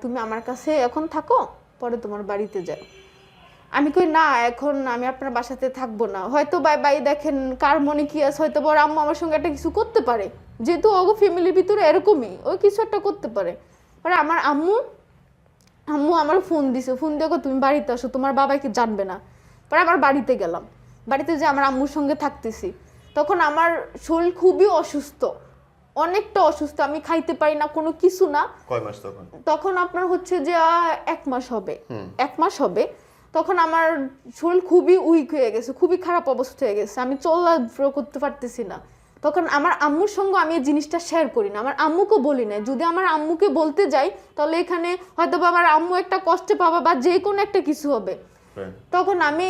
তুমি আমার কাছে এখন থাকো, পরে তোমার বাড়িতে যাও। আমি কই না, এখন আমি আপনার বাসাতে থাকবো না। হয়তো বাই দেখেন কার মনে কি আছে, হয়তো বড় আম্মু আমার সঙ্গে একটা কিছু করতে পারে, যেহেতু অগো ফ্যামিলির ভিতরে এরকমই, ওই কিছু একটা করতে পারে। পরে আমার আম্মু আমার ফোন দিছে, ফোন দিয়ে তুমি বাড়িতে আসো, তোমার বাবাকে জানবে না। পরে আমার বাড়িতে গেলাম, বাড়িতে যে আমার আম্মুর সঙ্গে থাকতেছি, তখন আমার শরীর খুবই অসুস্থ, অনেকটা অসুস্থ, আমি খাইতে পারি না, কোনো কিছু না। কয় মাস তখন? তখন আপনার হচ্ছে যে 1 মাস হবে, 1 মাস হবে। তখন আমার শরীর খুবই উইক হয়ে গেছে, খুবই খারাপ অবস্থা হয়ে গেছে, আমি চলাফেরা করতে পারতেছি না। তখন আমার আম্মুর সঙ্গে আমি এই জিনিসটা শেয়ার করি না, আমার আম্মুকে বলি না। যদি আমার আম্মুকে বলতে যাই তাহলে এখানে হয়তো বা আমার আম্মু একটা কষ্টে পাবা বা যে কোনো একটা কিছু হবে। তখন আমি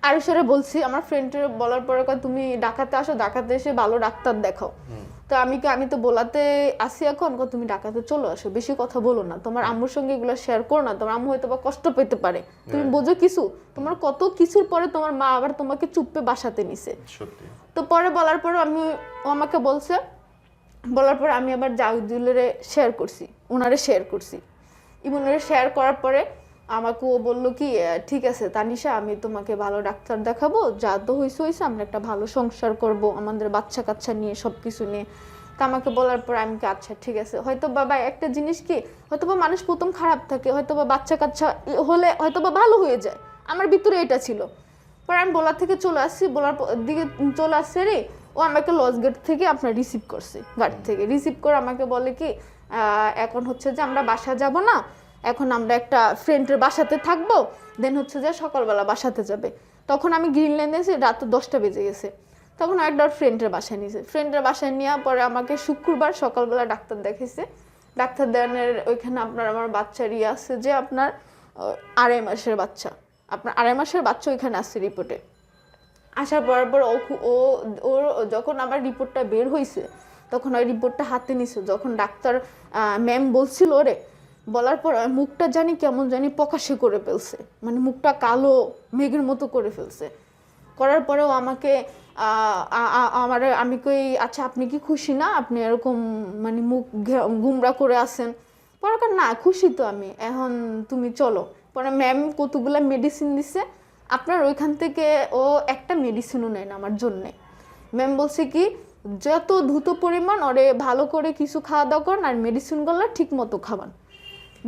আরুষারে বলছি, আমার ফ্রেন্ডের বলার পরে তুমি ঢাকাতে আসো, ঢাকাতে এসে ভালো ডাক্তার দেখাও। তো আমি তো বলাতে আসি এখন, তুমি ঢাকাতে চলে আসো, বেশি কথা বলো না, তোমার আম্মুর সঙ্গে এগুলো শেয়ার করো না, তোমার আম্মু হয়তো বা কষ্ট পেতে পারে, তুমি বোঝো কিছু। তোমার কত কিছুর পরে তোমার মা আবার তোমাকে চুপে বাসাতে নিছে। তো পরে বলার পরে ও আমাকে বলছে, বলার পরে আমি আবার জাউদুলেরে শেয়ার করছি, ওনারে শেয়ার করছি। ইমুনারে শেয়ার করার পরে আমাকে ও বললো কি, ঠিক আছে তানিশা, আমি তোমাকে ভালো ডাক্তার দেখাবো, যা তো হয়েছে আমরা একটা ভালো সংসার করব, আমাদের বাচ্চা কাচ্চা নিয়ে সব কিছু নিয়ে। তা আমাকে বলার পর আমি কি আচ্ছা ঠিক আছে। হয়তো বাবা একটা জিনিস কি, হয়তো বা মানুষ প্রথম খারাপ থাকে, হয়তো বা বাচ্চা কাচ্চা হলে হয়তো বা ভালো হয়ে যায়, আমার ভিতরে এটা ছিল। পরে আমি বলার থেকে চলে আসছি, বলার দিকে চলে আসছে রে, ও আমাকে লজ গেট থেকে আপনার রিসিভ করছে, গাড়ি থেকে রিসিভ করে আমাকে বলে কি, এখন হচ্ছে যে আমরা বাসা যাব না, এখন আমরা একটা ফ্রেন্ডের বাসাতে থাকবো, দেন হচ্ছে যে সকালবেলা বাসাতে যাবে। তখন আমি গ্রিনল্যান্ডে এসে রাত 10টা বেজে গেছে। তখন একটা ফ্রেন্ডের বাসায় নিয়েছে, ফ্রেন্ডের বাসায় নেওয়ার পরে আমাকে শুক্রবার সকালবেলা ডাক্তার দেখাইছে। ডাক্তার দেওয়ানের ওইখানে আপনার আমার বাচ্চার আছে যে আপনার 2.5 মাসের বাচ্চা, আপনার 2.5 মাসের বাচ্চা ওইখানে আসছে রিপোর্টে। আসার পর ওর যখন আমার রিপোর্টটা বের হয়েছে, তখন ওই রিপোর্টটা হাতে নিছে, যখন ডাক্তার ম্যাম বলছিল ওরে, বলার পর মুখটা জানি কেমন জানি প্রকাশে করে ফেলছে, মানে মুখটা কালো মেঘের মতো করে ফেলছে। করার পরেও আমাকে আমি কই আচ্ছা আপনি কি খুশি না, আপনি এরকম মানে মুখ গুমরা করে আছেন? পরে না খুশি তো আমি, এখন তুমি চলো। পরে ম্যাম কতগুলা মেডিসিন দিছে, আপনার ওইখান থেকে ও একটা মেডিসিনও নেয় না আমার জন্যে। ম্যাম বলছে কি, যত দ্রুত পরিমাণ ওরে ভালো করে কিছু খাওয়া দাওয়া করেন আর মেডিসিনগুলো ঠিক মতো খাওয়ান।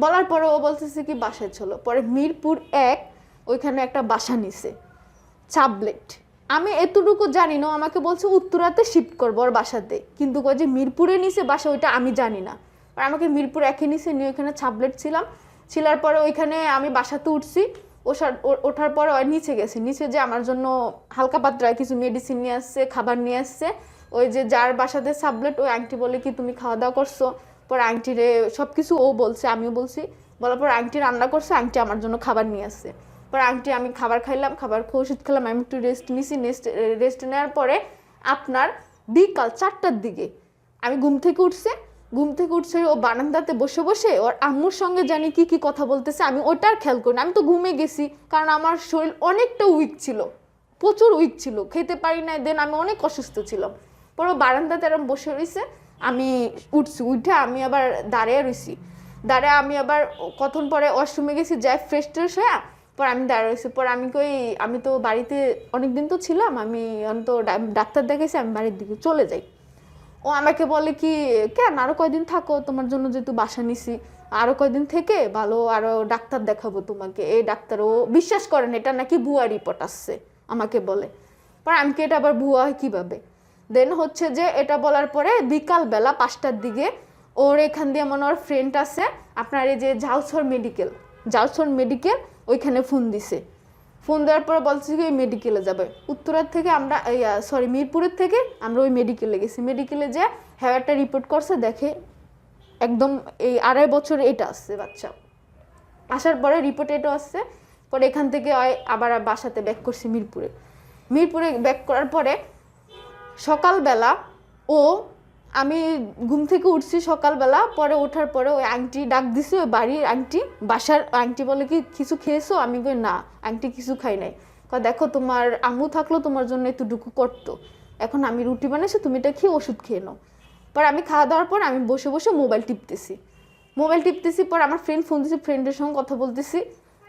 বলার পরে ও বলতেছে কি বাসায় চলো। পরে মিরপুর 1 ওইখানে একটা বাসা নিছে, চাবলেট। আমি এতটুকু জানি না, আমাকে বলছে উত্তরাতে শিফট করবো ওর বাসাতে, কিন্তু কই যে মিরপুরে নিছে বাসা ওইটা আমি জানি না। আর আমাকে মিরপুর 1-এ নিছে, নিয়ে ওইখানে চাবলেট ছিলার পরে ওইখানে আমি বাসাতে উঠছি, ওঠার পরে ওই নিচে গেছি, নিচে যে আমার জন্য হালকা পাতলা কিছু মেডিসিন নিয়ে আসছে, খাবার নিয়ে আসছে। ওই যে যার বাসাতে সাবলেট, ওই আন্টি বলে কি তুমি খাওয়া দাওয়া করছো? পরে আন্টিরে সব কিছু ও বলছে, আমিও বলছি। বলার পর আন্টি রান্না করছে, আন্টি আমার জন্য খাবার নিয়ে আসছে। পরে আন্টি আমি খাবার খাইলাম, খাবার খেয়ে ওষুধ খেলাম, আমি একটু রেস্ট নিছি। রেস্ট নেওয়ার পরে আপনার বিকাল 4টার দিকে আমি ঘুম থেকে উঠছে, ও বারান্দাতে বসে বসে ওর আম্মুর সঙ্গে জানি কি কি কথা বলতেছে, আমি ওটার খেয়াল করি না, আমি তো ঘুমে গেছি, কারণ আমার শরীর অনেকটা উইক ছিল, প্রচুর উইক ছিল, খেতে পারি না, দেন আমি অনেক অসুস্থ ছিলাম। পরে বারান্দাতে এরকম বসে রয়েছে, আমি উঠে আমি আবার দাঁড়িয়ে রয়েছি, আমি আবার কখন পরে ওয়াশরুমে গেছি, যাই ফ্রেশ ট্রেশ হয়ে পর আমি দাঁড়িয়ে রয়েছি। পর আমি কই আমি তো বাড়িতে অনেকদিন তো ছিলাম, আমি তো ডাক্তার দেখাইছি, আমি বাড়ির দিকে চলে যাই। ও আমাকে বলে কি, কেন আরো কয়দিন থাকো, তোমার জন্য যেহেতু বাসা নিছি, আরো কয়দিন থেকে ভালো আরো ডাক্তার দেখাবো তোমাকে। এই ডাক্তার ও বিশ্বাস করেন এটা নাকি ভুয়া রিপোর্ট আসছে, আমাকে বলে। পর আমি কি এটা আবার ভুয়া হয় কিভাবে? দেন হচ্ছে যে এটা বলার পরে বিকাল বেলা 5টার দিকে ওর এখান দিয়ে মনে ওর ফ্রেন্ড আছে আপনার, এই যে জাউসর মেডিকেল ওইখানে ফোন দিছে। ফোন দেওয়ার পরে বলছে কি ওই মেডিকেলে যাবে। উত্তরার থেকে আমরা মিরপুরের থেকে আমরা ওই মেডিকেলে গেছি। মেডিকেলে যে হ্যাঁ একটা রিপোর্ট করছে, দেখে একদম এই 2.5 বছর এটা আসছে বাচ্চা। আসার পরে রিপোর্ট এটা আসছে। পরে এখান থেকে আবার বাসাতে ব্যাক করছি মিরপুরে ব্যাক করার পরে সকালবেলা আমি ঘুম থেকে উঠছি সকালবেলা। পরে ওঠার পরে ওই আংটি ডাক দিছে, ওই বাড়ির আংটি, বাসার আংটি বলে কি কিছু খেয়েছো? আমি কই না আংটি কিছু খাই নাই। দেখো তোমার আম্মু থাকলো তোমার জন্য এতটুকু করতো, এখন আমি রুটি বানাইছি, তুমি এটা খেয়ে ওষুধ খেয়ে নাও। পরে আমি খাওয়া দাওয়ার পর আমি বসে বসে মোবাইল টিপতেছি। মোবাইল টিপতেছি, পরে আমার ফ্রেন্ড ফোন দিছে, ফ্রেন্ডের সঙ্গে কথা বলতেছি।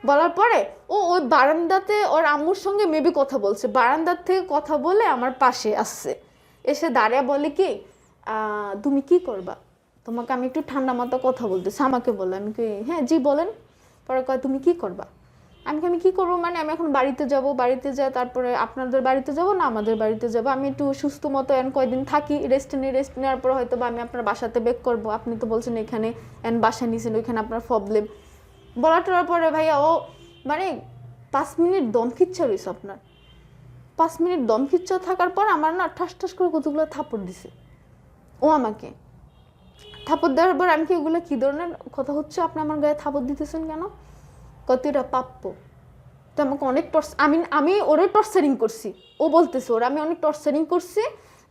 বলার পরে ওই বারান্দাতে ওর আম্মুর সঙ্গে মেবি কথা বলছে, বারান্দার থেকে কথা বলে আমার পাশে আসছে, এসে দাঁড়িয়ে বলে কি তুমি কি করবা, তোমাকে আমি একটু ঠান্ডা মাথা কথা বলতেছি, আমাকে বলে। আমি কি হ্যাঁ জি বলেন। পরে কয় তুমি কি করবা। আমি কি করবো মানে আমি এখন বাড়িতে যাব, বাড়িতে যাই তারপরে আপনাদের বাড়িতে যাব না আমাদের বাড়িতে যাব, আমি একটু সুস্থ মতো কয়দিন থাকি, রেস্ট নেওয়ার পর হয়তো বা আমি আপনার বাসাতে বেক করবো, আপনি তো বলছেন এখানে বাসা নিয়েছেন, ওইখানে আপনার প্রবলেম। বলাটার পরে ভাইয়া ও মানে 5 মিনিট দম খিচ্ছা রয়েছে আপনার। 5 মিনিট দম খিচ্ছা থাকার পর আমার না ঠাস ঠাস করে কতগুলো থাপড় দিছে ও আমাকে। থাপড় দেওয়ার পর আমি কি ওগুলো কী ধরনের কথা হচ্ছে, আপনি আমার গায়ে থাপড় দিতেছেন কেন, কতটা প্রাপ্য। তো আমাকে অনেক আমি ওরে টর্চারিং করছি, ও বলতেছে ওরা আমি অনেক টর্চারিং করছি।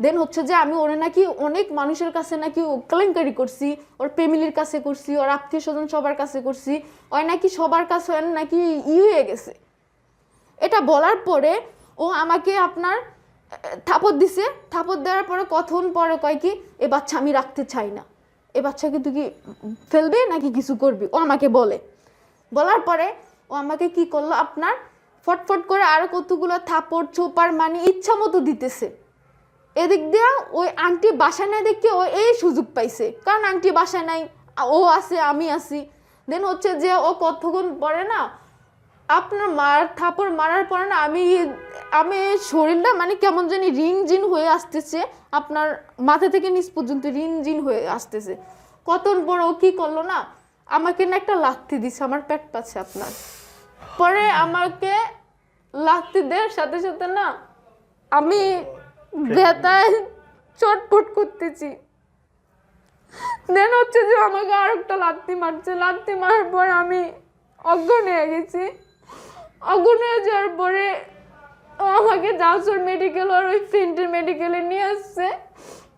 দেন হচ্ছে যে আমি ওরে নাকি অনেক মানুষের কাছে নাকি কেলেঙ্কারি করছি, ওর ফ্যামিলির কাছে করছি, ওর আত্মীয় স্বজন সবার কাছে করছি, ওই নাকি সবার কাছে নাকি হয়ে গেছে। এটা বলার পরে ও আমাকে আপনার থাপড় দিছে। থাপড় দেওয়ার পরে কতক্ষণ পরে কয় কি এ বাচ্চা আমি রাখতে চাই না, এ বাচ্চাকে তুই কি ফেলবে নাকি কিছু করবি, ও আমাকে বলে। বলার পরে ও আমাকে কি করলো আপনার ফটফট করে আরো কতগুলো থাপড় চোপার মানে ইচ্ছা মতো দিতেছে। এদিক দিয়ে ওই আন্টি বাসায় নাই দেখে ও এই সুযোগ পাইছে, কারণ আন্টি বাসায় নাই, ও আছে আমি আছি। দেন হচ্ছে যে ও কতক্ষণ পরে না আপনার থাপড় মারার পরে না আমি শরীরটা মানে কেমন জানি রিনজিন হয়ে আসতেছে, আপনার মাথা থেকে নিচ পর্যন্ত রিনজিন হয়ে আসতেছে। কতক্ষণ পর ও কি করলো না আমাকে না একটা লাথি দিছে আমার পেট পাচ্ছে আপনার। পরে আমাকে লাথি দেওয়ার সাথে সাথে না আমি ব্যথায় চটপট করতেছি। দেন হচ্ছে যে আমাকে আর একটা লাথি মারছে, লাথি মারার পর আমি অজ্ঞান হয়ে গেছি। অজ্ঞান হয়ে যাওয়ার পরে ও আমাকে জাউসর মেডিকেল আর ওই ফ্রেন্ডের মেডিকেলে নিয়ে আসছে।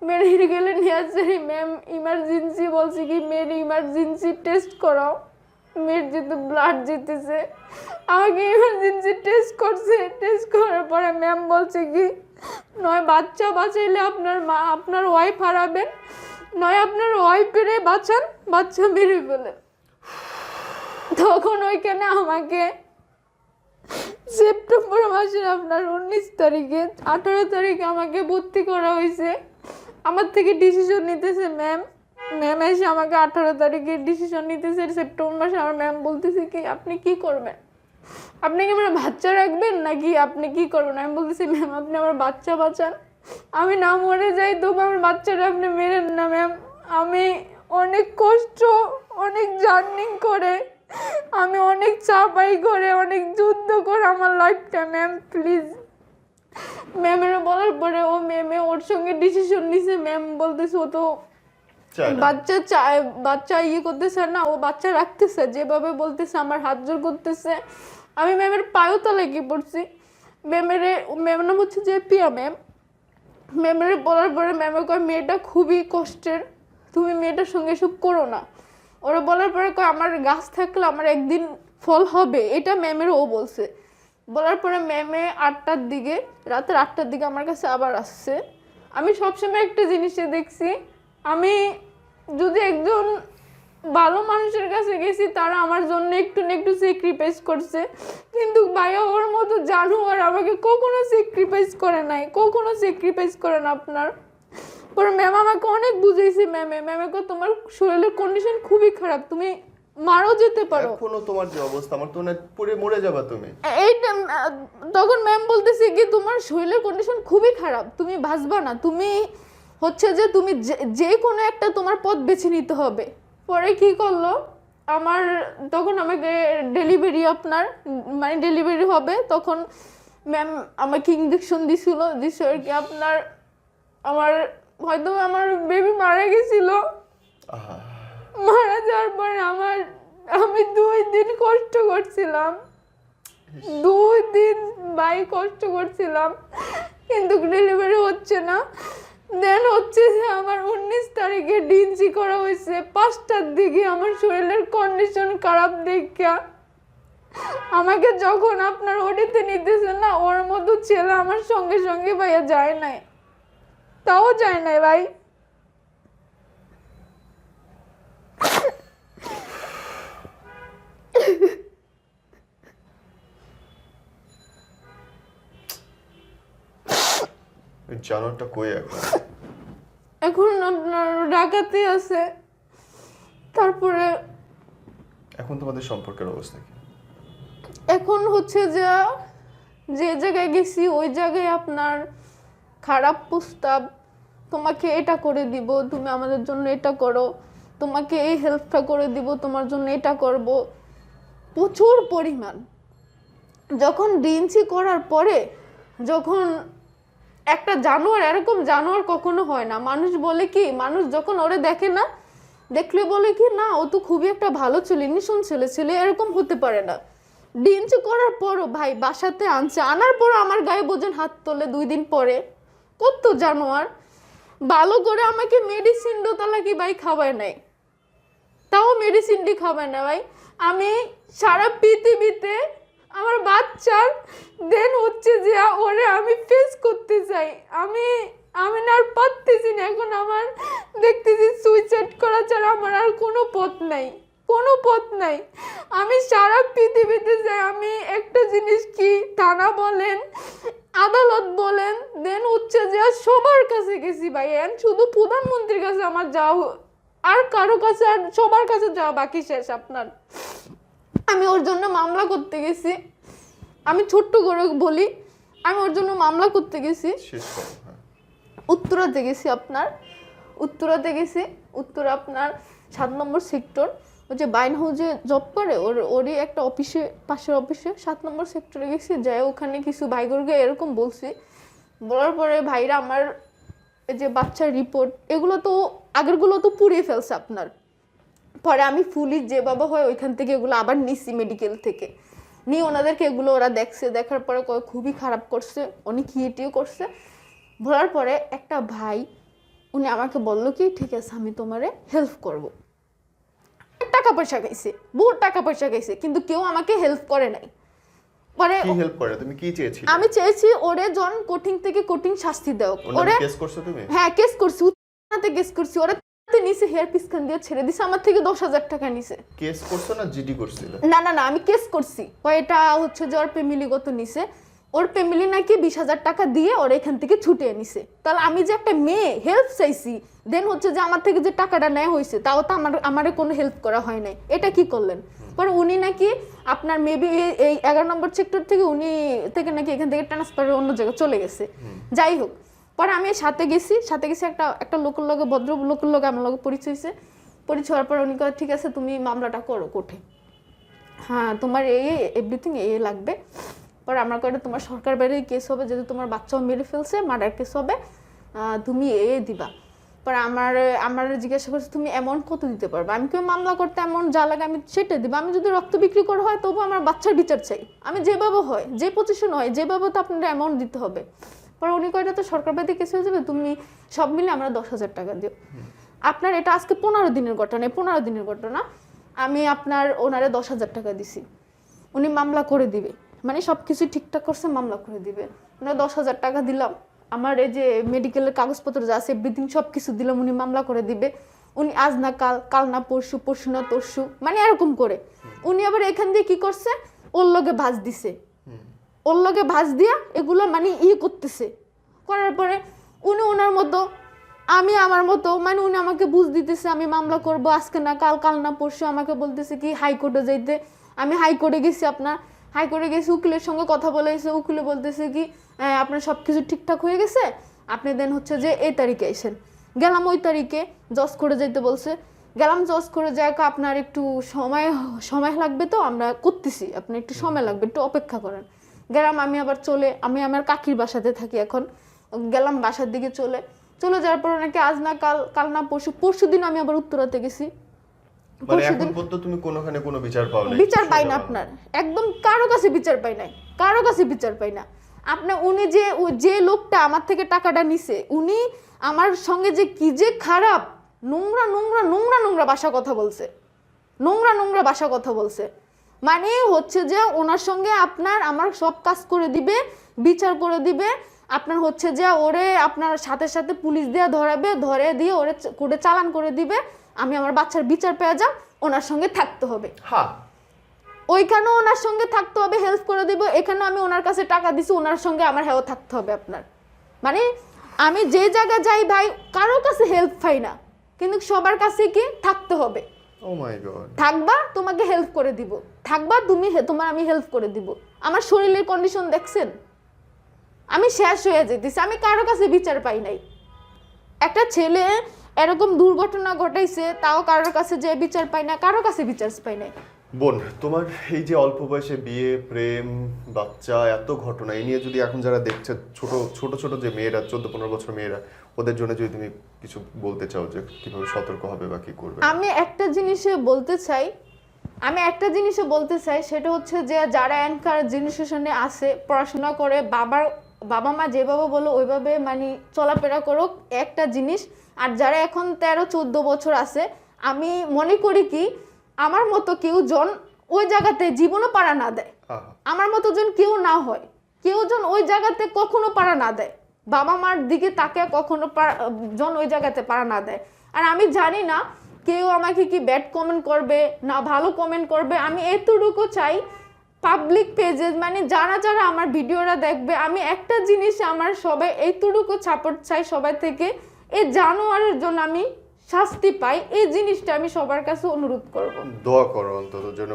মেডিকেলে নিয়ে আসছে, ম্যাম ইমার্জেন্সি বলছে কি মেয়ের ইমার্জেন্সি টেস্ট করাও, মেয়ের যেহেতু ব্লাড যেতেছে। আমাকে ইমার্জেন্সি টেস্ট করছে, টেস্ট করার পরে ম্যাম বলছে কি নয় বাচ্চা বাঁচাইলে আপনার মা আপনার ওয়াইফ হারাবেন, নয় আপনার ওয়াইফের বাঁচান, বাচ্চা মেরে ফেলে। তখন ওইখানে আমাকে সেপ্টেম্বর মাসের আপনার 19 তারিখে 18 তারিখে আমাকে ভর্তি করা হয়েছে। আমার থেকে ডিসিশন নিতেছে ম্যাম এসে আমাকে 18 তারিখে ডিসিশন নিতেছে সেপ্টেম্বর মাসে। আমার ম্যাম বলতেছে কি আপনি কি করবেন, আপনি কি আমার বাচ্চা রাখবেন নাকি আপনি কি করবেন। আমি বলতেছি ম্যাম আপনি আমার বাচ্চা বাঁচান, আমি না মরে যাই তবু আমার বাচ্চাটা আপনি মেরেন না ম্যাম। আমি অনেক কষ্ট, অনেক জার্নি করে, আমি অনেক চাপাই করে, অনেক যুদ্ধ করে আমার লাইফটা ম্যাম প্লিজ। ম্যামের বলার পরে ও ম্যামে ওর সঙ্গে ডিসিশন নিছে। ম্যাম বলতেছে ও তো বাচ্চা করতেছে না, ও বাচ্চা রাখতেছে, যেভাবে বলতেছে আমার হাত জোর করতেছে। আমি ম্যামের পায়েও তলায় গিয়ে পড়ছি। ম্যামের নাম হচ্ছে যে পিয়া ম্যাম। ম্যামের বলার পরে ম্যামে কয় মেয়েটা খুবই কষ্টের, তুমি মেয়েটার সঙ্গে এসব করো না। ওরা বলার পরে কয় আমার গাছ থাকলে আমার একদিন ফল হবে, এটা ম্যামের ও বলছে। বলার পরে ম্যামে রাতের 8টার দিকে আমার কাছে আবার আসছে। আমি সবসময় একটা জিনিসে দেখছি, আমি যদি একজন ভালো মানুষের কাছে গেছি তারা আমার জন্য একটু না একটু স্যাক্রিফাইস করছে, কিন্তু ভাইয়া ওর মতো জানোয়ার আমাকে কখনো স্যাক্রিফাইস করে নাই, কখনো স্যাক্রিফাইস করে না আপনার। পরে ম্যাম আমাকে অনেক বুঝাইছে। ম্যামে তোমার শরীরের কন্ডিশন খুবই খারাপ, তুমি মারও যেতে পারো, এখনো তোমার যে অবস্থা আমার তো না পুরো মরে যাবে তুমি। তখন ম্যাম বলতেছে কি তোমার শরীরের কন্ডিশন খুবই খারাপ, তুমি বাঁচবা না, তুমি হচ্ছে যে তুমি যে কোনো একটা তোমার পথ বেছে নিতে হবে। পরে কি করলো আমার তখন আমাকে ডেলিভারি মানে ডেলিভারি হবে, তখন ম্যাম আমাকে ইঞ্জেকশন দিছিল আর কি আপনার আমার হয়তো আমার বেবি মারা গেছিল। মারা যাওয়ার পরে আমি 2 দিন কষ্ট করছিলাম, 2 দিন কষ্ট করছিলাম, কিন্তু ডেলিভারি হচ্ছে না। দেন হচ্ছে যে আমার 19 তারিখে ডিএনসি করা হয়েছে 5টার দিকে। আমার শরীরের কন্ডিশন খারাপ দেখা আমাকে যখন আপনার ওটিতে নিতেছে না, ওর মতো ছেলে আমার সঙ্গে সঙ্গে ভাইয়া যায় নাই, তাও যায় নাই ভাই। জানোয়ারটা কই এখন? এখন আপনার ঢাকাতে আছে। তারপরে এখন তোমাদের সম্পর্কের অবস্থা কি? এখন হচ্ছে যে যে জায়গায় গেছি ওই জায়গায় আপনার খারাপ প্রস্তাব, তোমাকে এটা করে দিব, তুমি আমাদের জন্য এটা করো, তোমাকে এই হেল্পটা করে দিব, তোমার জন্য এটা করব, প্রচুর পরিমাণ। যখন ডিএনসি করার পরে যখন একটা জানোয়ার, এরকম জানোয়ার কখনো হয় না। মানুষ বলে কি, মানুষ যখন ওরে দেখে না, দেখলে বলে কি না ও তো খুবই একটা ভালো ছেলে, নিশন ছেলে, ছেলে এরকম হতে পারে না। ডিএনসি করার পরও ভাই বাসাতে আনছে, আনার পর আমার গায়ে বোঝেন হাত তোলে 2 দিন পরে। কত জানোয়ার! ভালো করে আমাকে মেডিসিন দোতলা কি ভাই খাওয়ায় নাই, তাও মেডিসিনটি খাবে না ভাই। আমি সারা পৃথিবীতে আমার বাচ্চার দেন হচ্ছে যে ওরে আমি ফেস করতে চাই, আমি আমি না আর পারতেছি না। এখন আমার দেখতেছি সুইসাইড করা ছাড়া আমার আর কোনো পথ নাই, কোনো পথ নাই। আমি সারা পৃথিবীতে যাই, আমি একটা জিনিস কি থানা বলেন, আদালত বলেন, দেন হচ্ছে যে সবার কাছে গেছি ভাই। শুধু প্রধানমন্ত্রীর কাছে আমার যাওয়া, আর কারো কাছে, আর সবার কাছে যাওয়া বাকি শেষ আপনার। আমি ওর জন্য মামলা করতে গেছি, আমি ছোট্ট করে বলি, আমি ওর জন্য মামলা করতে গেছি। উত্তরাতে গেছি আপনার, উত্তরাতে গেছি, উত্তরা আপনার 7 নম্বর সেক্টর, ওই যে বাইন হাউসে জব করে ওরই একটা অফিসে, পাশের অফিসে 7 নম্বর সেক্টরে গেছি। যাই ওখানে কিছু ভাইগরকে এরকম বলছি, বলার পরে ভাইরা আমার এই যে বাচ্চার রিপোর্ট এগুলো তো আগেরগুলো তো পুড়িয়ে ফেলছে আপনার। পরে আমি ফুলি যেভাবে হয় ওইখান থেকে এগুলো আবার নিছি মেডিকেল থেকে নিয়ে ওনাদেরকে, এগুলো ওরা দেখছে, দেখার পরে খুবই খারাপ করছে, অনেক হিটিও করছে। বলার পরে একটা ভাই উনি আমাকে বললো কি ঠিক আছে আমি তোমারে হেল্প করব। টাকা পয়সা খাইছে, বহুত টাকা পয়সা খাইছে, কিন্তু কেউ আমাকে হেল্প করে নাই। পরে কি হেল্প করে? তুমি কি চেয়েছিলে? আমি চেয়েছি ওরে জন কঠিন থেকে কঠিন শাস্তি দাও। ওরে কেস করছো তুমি? হ্যাঁ কেস করছি, উত্তরাতে কেস করছি। ওরা নিচে হেয়ার পিসখান দিয়ে ছেড়ে দিছে, আমার থেকে 10,000 টাকা নিছে। কেস করছো না জিডি করছিলে? না না না, আমি কেস করছি। এটা হচ্ছে যে ওর ফ্যামিলিগত নিছে, ওর ফ্যামিলি নাকি 20,000 টাকা দিয়ে ওর এখান থেকে ছুটিয়ে নিছে। তাহলে আমি যে একটা মেয়ে হেল্প চাইছি, দেন হচ্ছে যে আমার থেকে যে টাকাটা নেওয়া হয়েছে তাও তো আমারে কোনো হেল্প করা হয় নাই, এটা কি করলেন? পরে উনি নাকি আপনার মেবি এই 11 নম্বর সেক্টর থেকে উনি থেকে নাকি এখান থেকে ট্রান্সফার অন্য জায়গায় চলে গেছে। যাই হোক, পরে আমি সাথে গেছি একটা লোকের লগে, ভদ্র লোকের লগে আমার লগে পরিচয় হয়েছে। পরিচয় হওয়ার পর উনি কয় ঠিক আছে তুমি মামলাটা করো কোর্টে, হ্যাঁ তোমার এই এভরিথিং এই লাগবে। পরে আমার কয়টা তোমার সরকার বাইরে কেস হবে, যেহেতু তোমার বাচ্চাও মেরে ফেলছে, মার্ডার কেস হবে, তুমি দিবা। পরে আমার জিজ্ঞাসা করছে তুমি অ্যামাউন্ট কত দিতে পারবে? আমি কেউ মামলা করতে অ্যামাউন্ট যা লাগে আমি সেটা দিব। আমি যদি রক্ত বিক্রি করা হয় তবু আমার বাচ্চার বিচার চাই, আমি যেভাবে হয়, যে পজিশন হয়, যেভাবে তো আপনার অ্যামাউন্ট দিতে হবে। পরে উনি কয়টা তো সরকার বাইরে কেস হয়ে যাবে, তুমি সব মিলে আমরা 10,000 টাকা দিও। আপনার এটা আজকে 15 দিনের ঘটনা, 15 দিনের ঘটনা। আমি আপনার ওনারে 10,000 টাকা দিছি, উনি মামলা করে দিবে, মানে সব কিছু ঠিকঠাক করছে, মামলা করে দিবে। ওনার 10,000 টাকা দিলাম, আমার এই যে মেডিকেলের কাগজপত্র যা আছে এভরিথিং সব কিছু দিলাম, উনি মামলা করে দিবে। উনি আজ না কাল, কাল না পরশু, পরশু না তরশু, মানে এরকম করে উনি আবার এখান দিয়ে কি করছে, ওর লগে ভাঁজ দিছে, ওর লগে ভাঁজ দিয়া এগুলো মানে করতেছে। করার পরে উনি ওনার মতো, আমি আমার মতো, মানে উনি আমাকে বুঝ দিতেছে আমি মামলা করব আজকে না কাল, কাল না পরশু। আমাকে বলতেছে কি হাইকোর্টে যাইতে। আমি হাইকোর্টে গেছি, আপনার হাইকোর্টে গেছি, উকিলের সঙ্গে কথা বলেছে। উকিলে বলতেছে কি আপনার সব কিছু ঠিকঠাক হয়ে গেছে, আপনি দেন হচ্ছে যে এই তারিখে এসেন। গেলাম ওই তারিখে, জজ করে যাইতে বলছে। গেলাম জজ করে যাক, আপনার একটু সময় লাগবে, তো আমরা করতেছি, আপনার একটু সময় লাগবে, একটু অপেক্ষা করেন। গেলাম আমি আবার আমি আমার কাকির বাসাতে থাকি এখন। গেলাম বাসার দিকে চলে যাওয়ার পর নাকি আজ না কাল, কাল না পরশু দিন আমি আবার উত্তরাতে গেছি। মানে এখন পর্যন্ত তুমি কোনোখানে কোনো বিচার পাও নাই? বিচার পাই না আপনার, একদম কারো কাছে বিচার পাই নাই, কারো কাছে বিচার পাই না আপনার। উনি যে লোকটা আমার থেকে টাকাটা নিছে, উনি আমার সঙ্গে যে কি যে খারাপ, নোংরা নোংরা নোংরা নোংরা ভাষা কথা বলছে, নোংরা নোংরা ভাষা কথা বলছে। মানে হচ্ছে যে ওনার সঙ্গে আপনার আমার সব কাজ করে দিবে, বিচার করে দিবে, আপনার হচ্ছে যে ওরে আপনার সাথে সাথে পুলিশ দিয়ে ধরাবে, ধরে দিয়ে ওরে কোর্টে চালান করে দিবে। আমি আমার বাচ্চার বিচার পেয়ে যাম, ওনার সঙ্গে থাকতে হবে। হ্যাঁ, ওইখানেও ওনার সঙ্গে থাকতে হবে, হেল্প করে দিব। এখানে আমি ওনার কাছে টাকা দিছি, ওনার সঙ্গে আমার হ্যাঁ থাকতে হবে আপনার। মানে আমি যে জায়গা যাই ভাই কারোর কাছে হেল্প পাই না, কিন্তু সবার কাছে কি থাকতে হবে। ও মাই গড। থাকবা তোমাকে হেল্প করে দিব, থাকবা তুমি তোমার আমি হেল্প করে দিব। আমার শরীরের কন্ডিশন দেখছেন, আমি শেষ হয়ে যেতেছি, আমি কারো কাছে বিচার পাই নাই। একটা ছেলে এরকম দুর্ঘটনা ঘটাইছে, তাও কারোর কাছে যে বিচার পাই না, কারো কাছে বিচার পাই নাই। বোন, তোমার এই যে অল্প বয়সে বিয়ে, প্রেম, বাচ্চা, এত ঘটনা, এই নিয়ে যদি এখন যারা দেখছে ছোট ছোট ছোট যে মেয়েরা 14-15 বছর মেয়েরা, ওদের জন্য যদি তুমি কিছু বলতে চাও যে কিভাবে সতর্ক হবে বা কি করবে? আমি একটা জিনিসে বলতে চাই, সেটা হচ্ছে যে যারা এনকার জেনারেশনে আছে, পড়াশোনা করে, বাবা মা যেভাবে বলো ওইভাবে মানে চলাফেরা করুক, একটা জিনিস। আর যারা এখন 13-14 বছর আছে, আমি মনে করি কি আমার মতো কেউ জন ওই জায়গাতে জীবনও পাড়া না দেয়, আমার মতো জন কেউ না হয়, কেউ জন ওই জায়গাতে কখনো পাড়া না দেয়, বাবা মার দিকে তাকে কখনো জন ওই জায়গাতে পাড়া না দেয়। আর আমি জানি না কেউ আমাকে কি ব্যাড কমেন্ট করবে না ভালো কমেন্ট করবে, আমি এতটুকু চাই পাবলিক পেজে মানে যারা যারা আমার ভিডিওটা দেখবে, আমি একটা জিনিস আমার সবাই এইটুকু সাপোর্ট চাই সবাই থেকে, এই জানোয়ারের জন্য আমি শাস্তি পাই, এই জিনিসটা আমি সবার কাছে অনুরোধ করব। দোয়া করো অন্তত যেন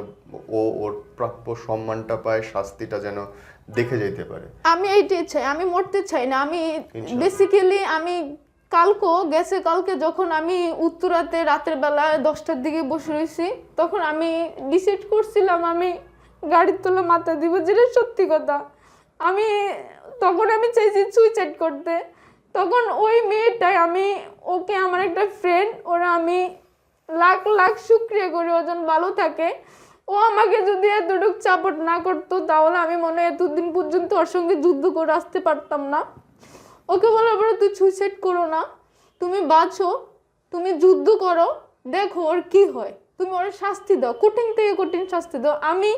ও ওর প্রাপ্য সম্মানটা পায়, শাস্তিটা যেন দেখে যেতে পারে। আমি এইটাই চাই, আমি মরতে চাই না। আমি বেসিক্যালি আমি কালকে যখন আমি উত্তরাতে রাতের বেলা 10টার দিকে বসে রয়েছি, তখন আমি ডিসাইড করছিলাম আমি গাড়ির তলা মাথা দিব, যেটা সত্যি কথা। তখন আমি চাইছি সুইসাইড করতে। তখন ওই মেয়েটাই ওকে আমার একটা ফ্রেন্ড, ওরা আমি লাখ লাখ শুকরিয়া করি ওজন ভালো থাকে। ও আমাকে যদি এতটুকু সাপোর্ট না করতো, তাহলে আমি মনে হয় এতদিন পর্যন্ত ওর সঙ্গে যুদ্ধ করে আসতে পারতাম না। ওকে বলার পরে তুই সুইসাইড করো না, তুমি বাঁচো, তুমি যুদ্ধ করো, দেখো ওর কি হয়, তুমি ওর শাস্তি দাও, কঠিন থেকে কঠিন শাস্তি দাও। আমি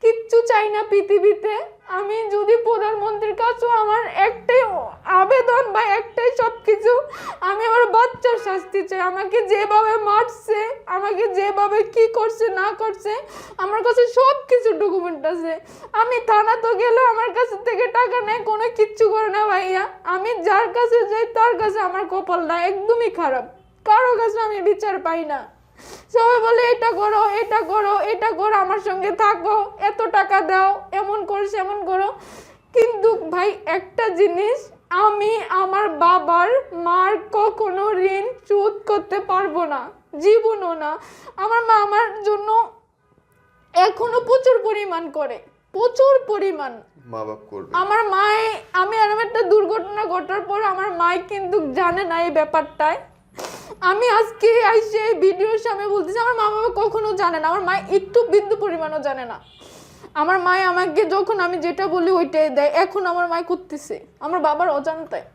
কিচ্ছু চাই না পৃথিবীতে। আমি যদি প্রধানমন্ত্রীর কাছেও আমার একটাই আবেদন বা একটাই সব কিছু, আমি আমার বাচ্চার শাস্তি চাই। আমাকে যেভাবে মারছে, আমাকে যেভাবে কি করছে না করছে, আমার কাছে সব কিছু ডকুমেন্ট আছে। আমি থানা তো গেলে আমার কাছে থেকে টাকা নেয়, কোনো কিচ্ছু করে না ভাইয়া। আমি যার কাছে যাই তার কাছে আমার কপাল না একদমই খারাপ, কারো কাছে আমি বিচার পাই না। সবাই বলে এটা করো এটা করো এটা করো, আমার সঙ্গে থাকো, এত টাকা দাও, এমন করো এমন করো। কিন্তু ভাই একটা জিনিস, আমি আমার বাবার মার কখনো ঋণ শোধ করতে পারবো না, জীবনও না। আমার মা আমার জন্য এখনো প্রচুর পরিমাণ করে, প্রচুর পরিমাণ মা বাপ করবে। আমার মায়ে, আমি এরকম একটা দুর্ঘটনা ঘটার পর আমার মাই কিন্তু জানে না এই ব্যাপারটায়। আমি আজকে আইসে ভিডিওর সামনে বলতেছি, আমার মা বাবা কখনো জানে না, আমার মা একটু বিন্দু পরিমাণও জানে না। আমার মায়ে আমাকে যখন আমি যেটা বলি ওইটাই দেয়, এখন আমার মায় করতেছে আমার বাবার অজান্তায়।